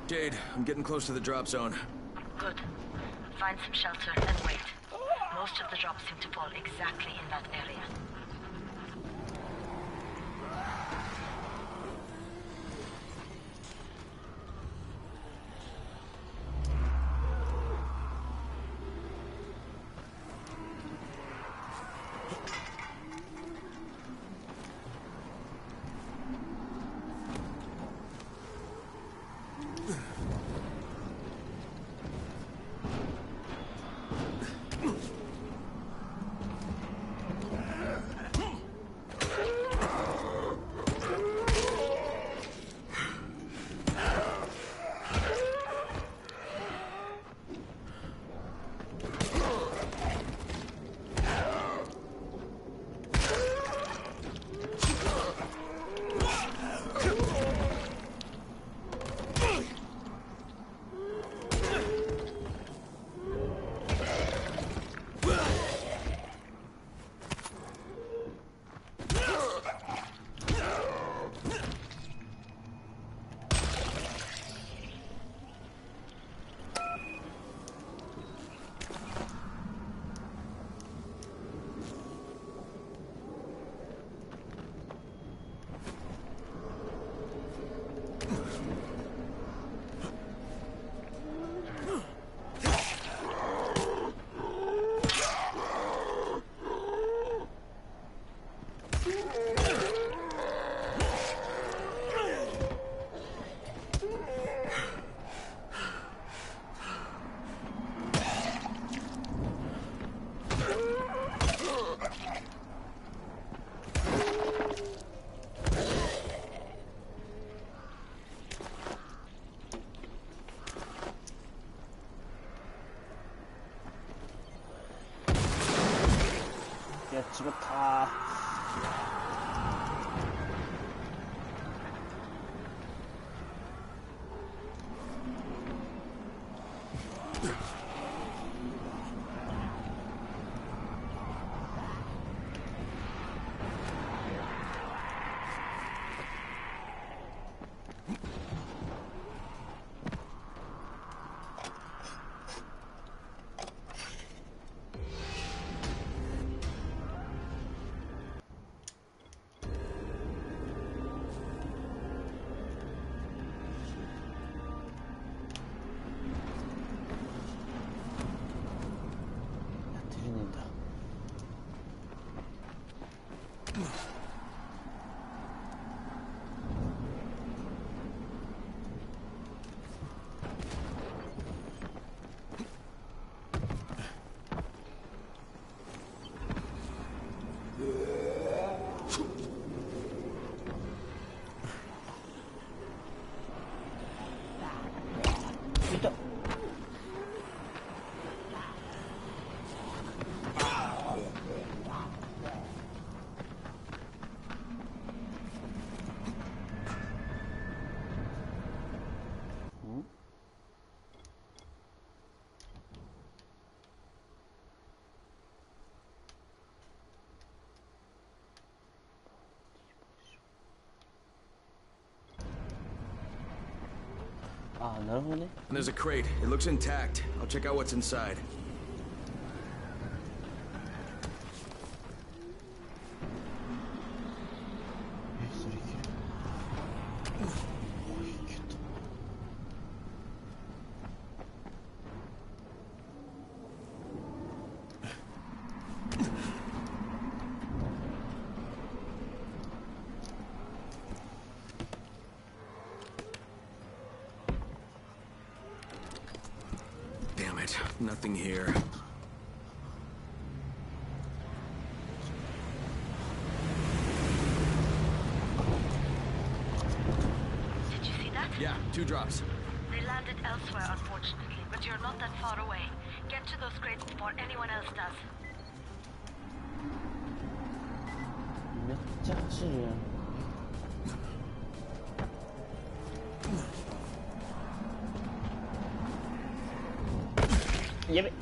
H: Jade, I'm getting close to the drop zone.
E: Good. Find some shelter and wait. Most of the drops seem to fall exactly in that area.
N: 야, 죽었다.
H: And there's a crate. It looks intact. I'll check out what's inside. Nothing here.
E: Did you see that?
H: Yeah, 2 drops.
E: They landed elsewhere, unfortunately, but you're not that far away. Get to those crates before anyone else does.
N: 몇 장씩이야?
D: Lleve.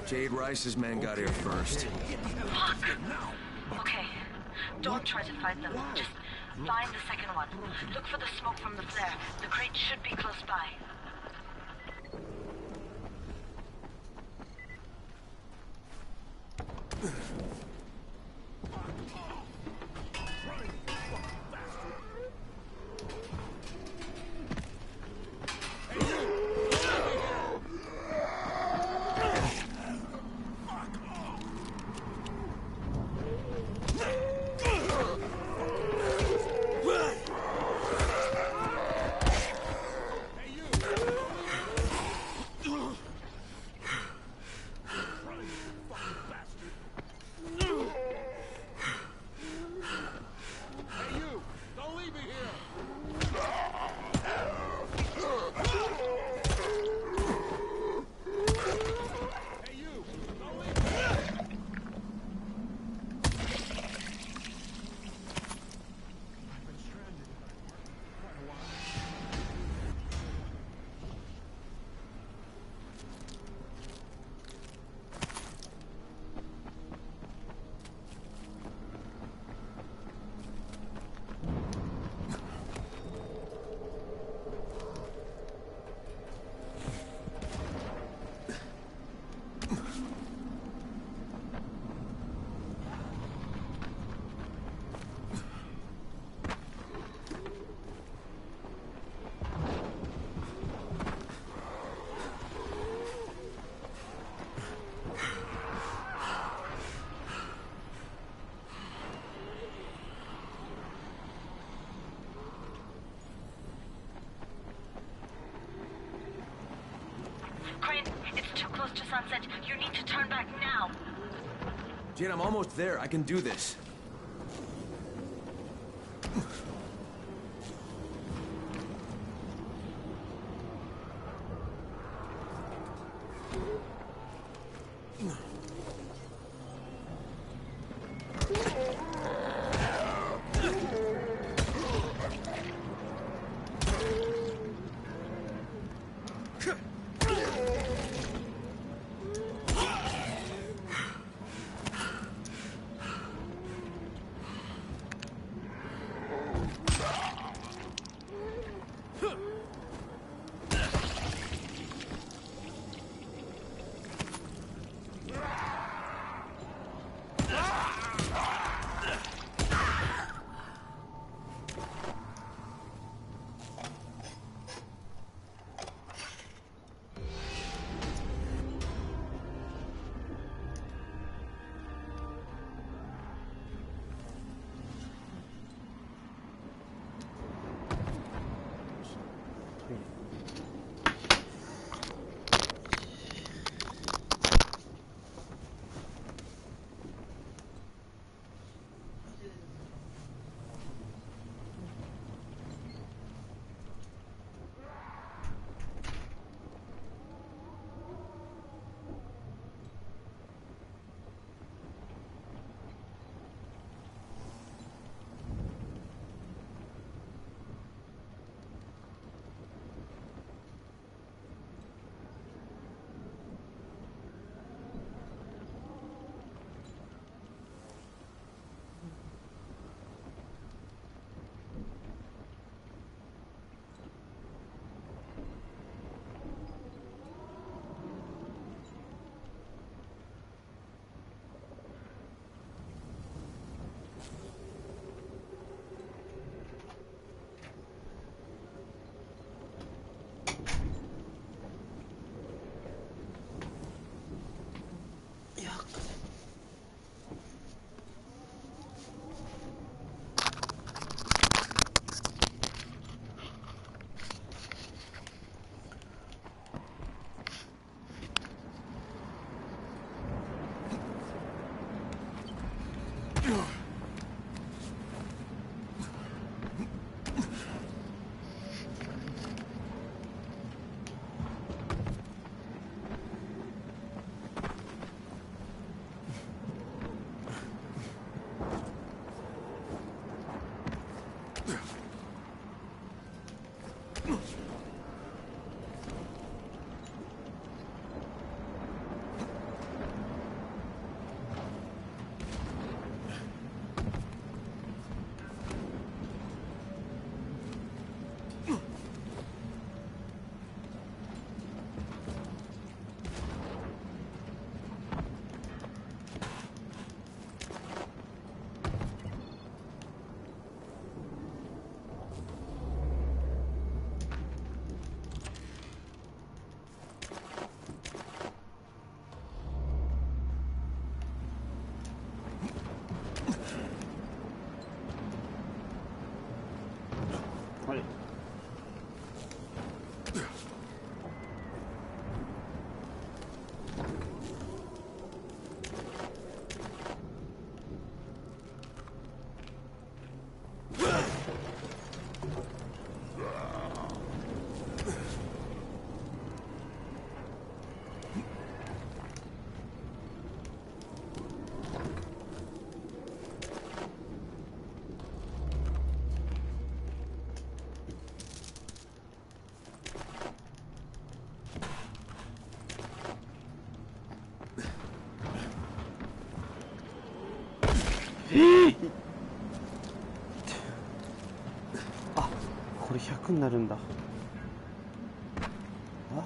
H: Jade Rice's men got here first.
E: Fuck! Okay, don't try to fight them. Just find the second one. Look for the smoke from the flare. The crate should be close by. Crane, it's too close to sunset. You need to turn back now.
H: Jade, I'm almost there. I can do this.
N: 빨리.あ、これ100になるんだ。あ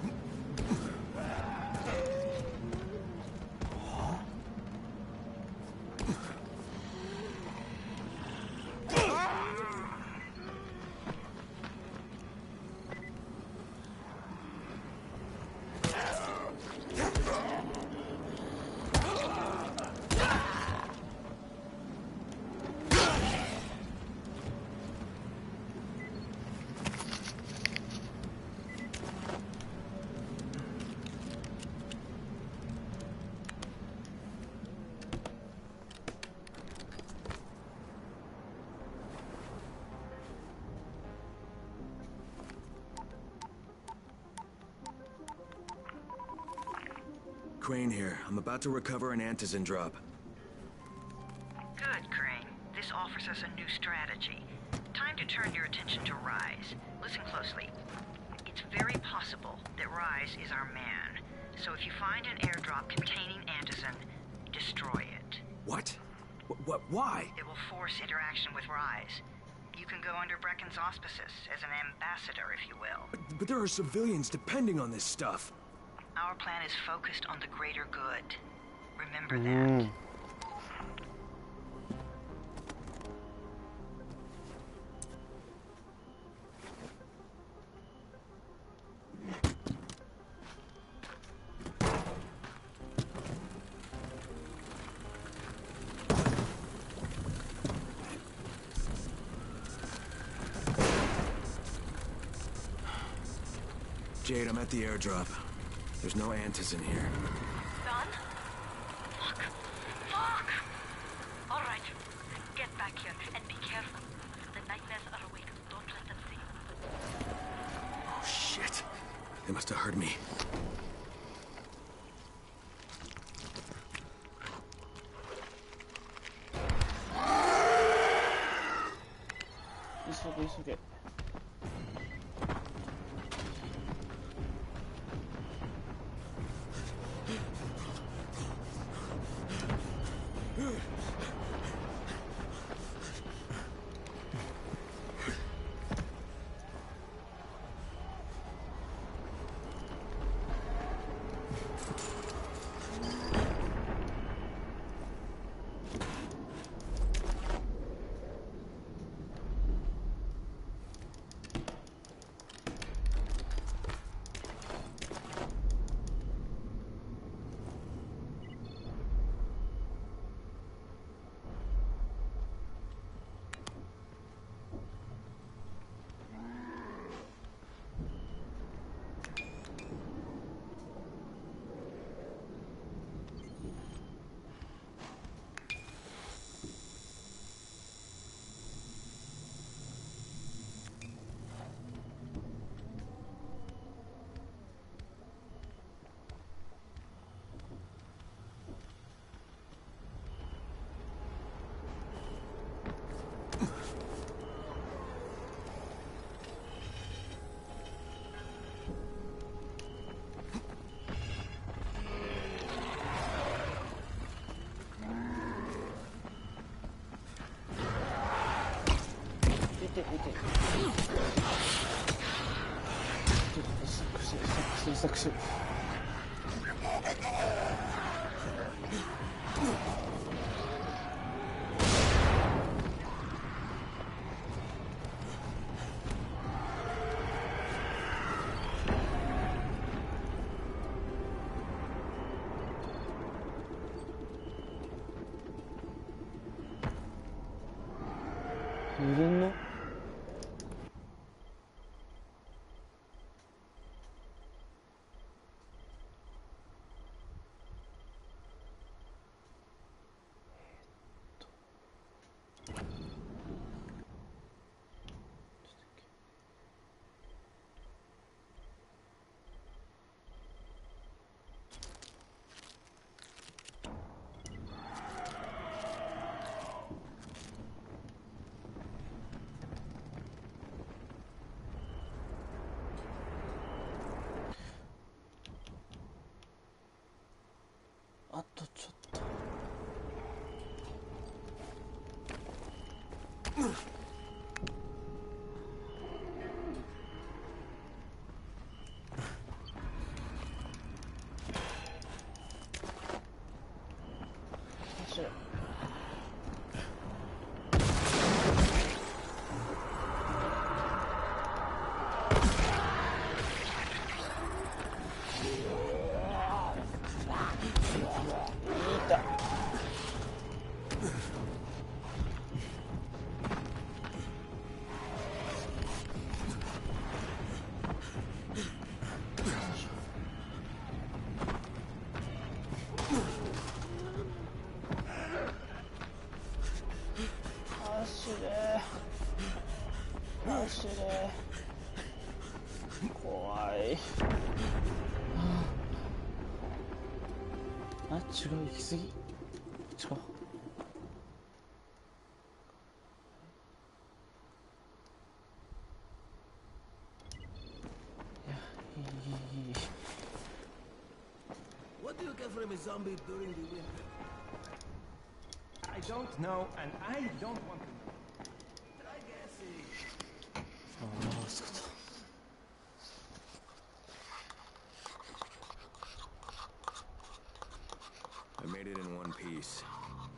N: ？Crane
H: here. I'm about to recover an Antizin drop.
A: Good, Crane. This offers us a new strategy. Time to turn your attention to Rise. Listen closely. It's very possible that Rise is our man. So if you find an airdrop containing Antizin, destroy it.
H: What? Why?
A: It will force interaction with Rise. You can go under Brecken's auspices as an ambassador, if you will.
H: But there are civilians depending on this stuff.
A: Our plan is focused on the greater good. Remember that.
H: Jade, I'm at the airdrop. There's no Antizin here.
E: Done? Fuck. Fuck! Alright. Get back here and be careful. The nightmares are awake. Don't let them see you.
H: Oh, shit. They must have heard me.
N: It's okay. Sucks. マジで怖い。あ、違う、行き過ぎ。違う。
J: What do you get from a zombie during the winter?
D: I don't know, and I don't want to know.
J: Try guessing.
N: ああ、そうだ。
H: I made it in one piece.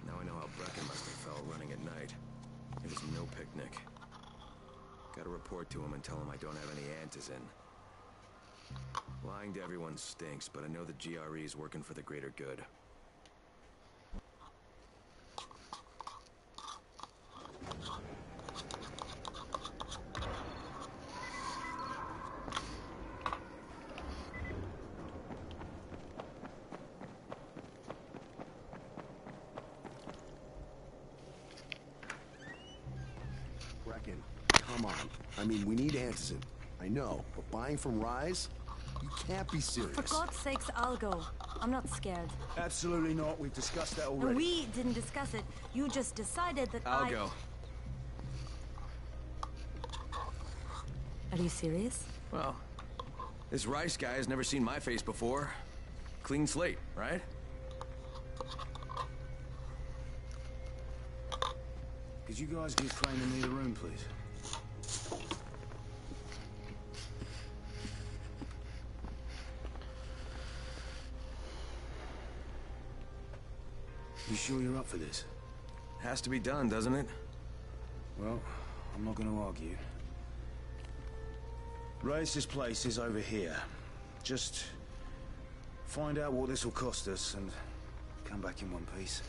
H: Now I know how Brecken must have felt running at night. It was no picnic. Gotta report to him and tell him I don't have any antizin. Lying to everyone stinks, but I know the GRE is working for the greater good.
J: Brecken, come on. I mean, we need antizin. I know, but buying from Rise? You can't be serious.
E: For God's sakes, I'll go. I'm not scared.
J: Absolutely not. We've discussed that
E: And
J: already.
E: we didn't discuss it. You just decided that
H: I'll go.
E: Are you serious?
H: Well, this Rice guy has never seen my face before. Clean slate, right?
P: Could you guys give Crane and me the room, please? You sure you're up for this?
H: Has to be done, doesn't it?
P: Well, I'm not going to argue. Rice's place is over here. Just find out what this will cost us and come back in one piece.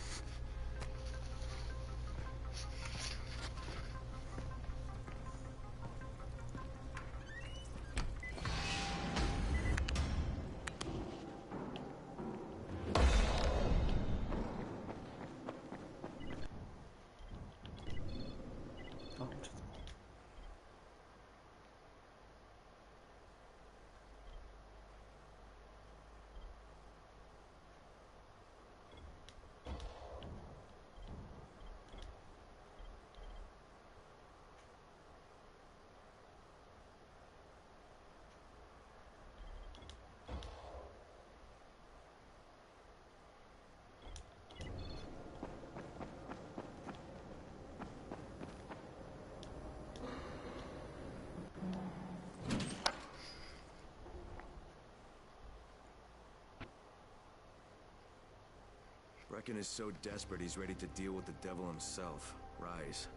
H: Brecken is so desperate he's ready to deal with the devil himself, Rise.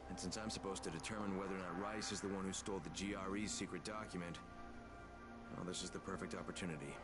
H: And since I'm supposed to determine whether or not Rise is the one who stole the GRE's secret document, well, this is the perfect opportunity.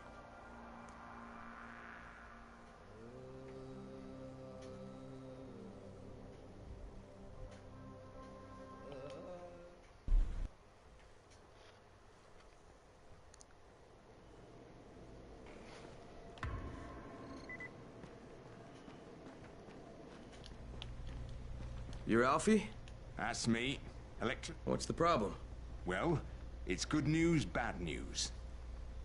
H: You're Alfie?
V: That's me. Electra.
H: What's the problem?
V: Well, it's good news, bad news.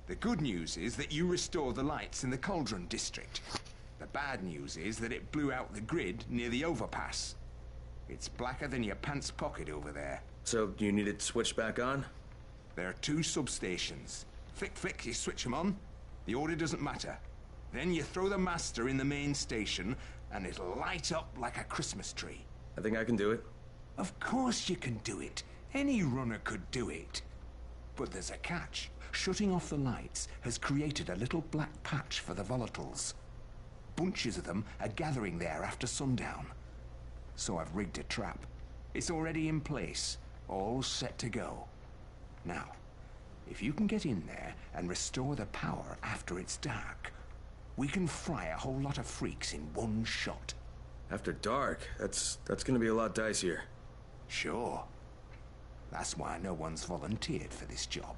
V: The good news is that you restored the lights in the Cauldron district. The bad news is that it blew out the grid near the overpass. It's blacker than your pants pocket over there.
H: So, you need it switched back on?
V: There are 2 substations. Flick, flick, you switch them on. The order doesn't matter. Then you throw the master in the main station, and it'll light up like a Christmas tree.
H: I think I can do it.
V: Of course you can do it. Any runner could do it. But there's a catch. Shutting off the lights has created a little black patch for the volatiles. Bunches of them are gathering there after sundown. So I've rigged a trap. It's already in place, all set to go. Now, if you can get in there and restore the power after it's dark, we can fry a whole lot of freaks in one shot.
H: After dark? That's gonna be a lot dicier.
V: Sure. That's why no one's volunteered for this job.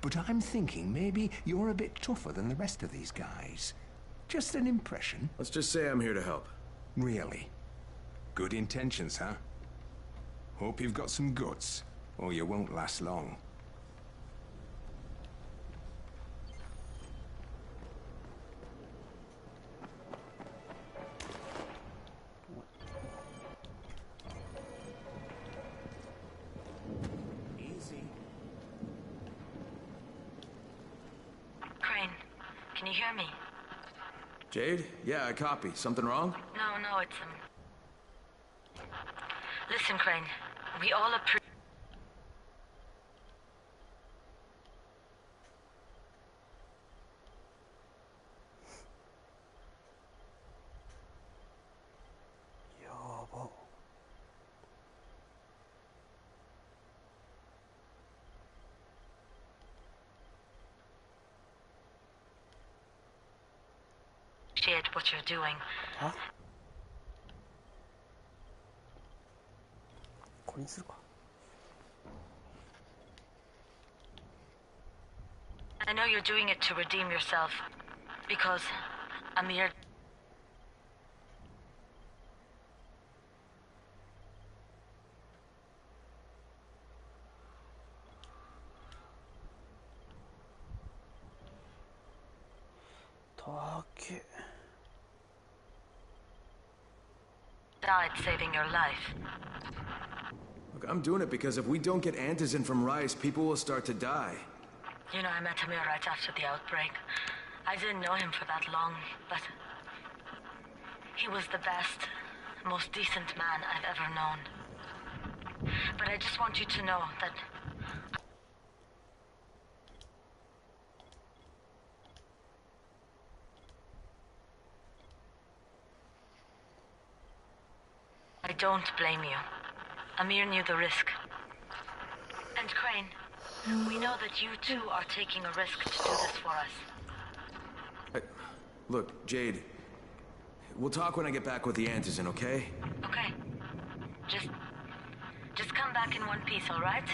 V: But I'm thinking maybe you're a bit tougher than the rest of these guys. Just an impression.
H: Let's just say I'm here to help.
V: Really? Good intentions, huh? Hope you've got some guts, or you won't last long.
E: Easy. Crane, can you hear me?
H: Jade? Yeah, I copy. Something wrong?
E: No, it's Listen, Crane, we all appreciate. What you're doing.
N: 아? 곧 있을까?
E: I know you're doing it to redeem yourself, because Amir.
N: 더하기.
E: Died saving your life.
H: Look, I'm doing it because if we don't get Antizin from Rais, people will start to die.
E: You know, I met Amir right after the outbreak. I didn't know him for that long, but he was the best, most decent man I've ever known. But I just want you to know that I don't blame you. Amir knew the risk. And Crane, we know that you too are taking a risk to do this for us.
H: Look, Jade, we'll talk when I get back with the Antizin, okay?
E: Okay. Just come back in one piece, all right?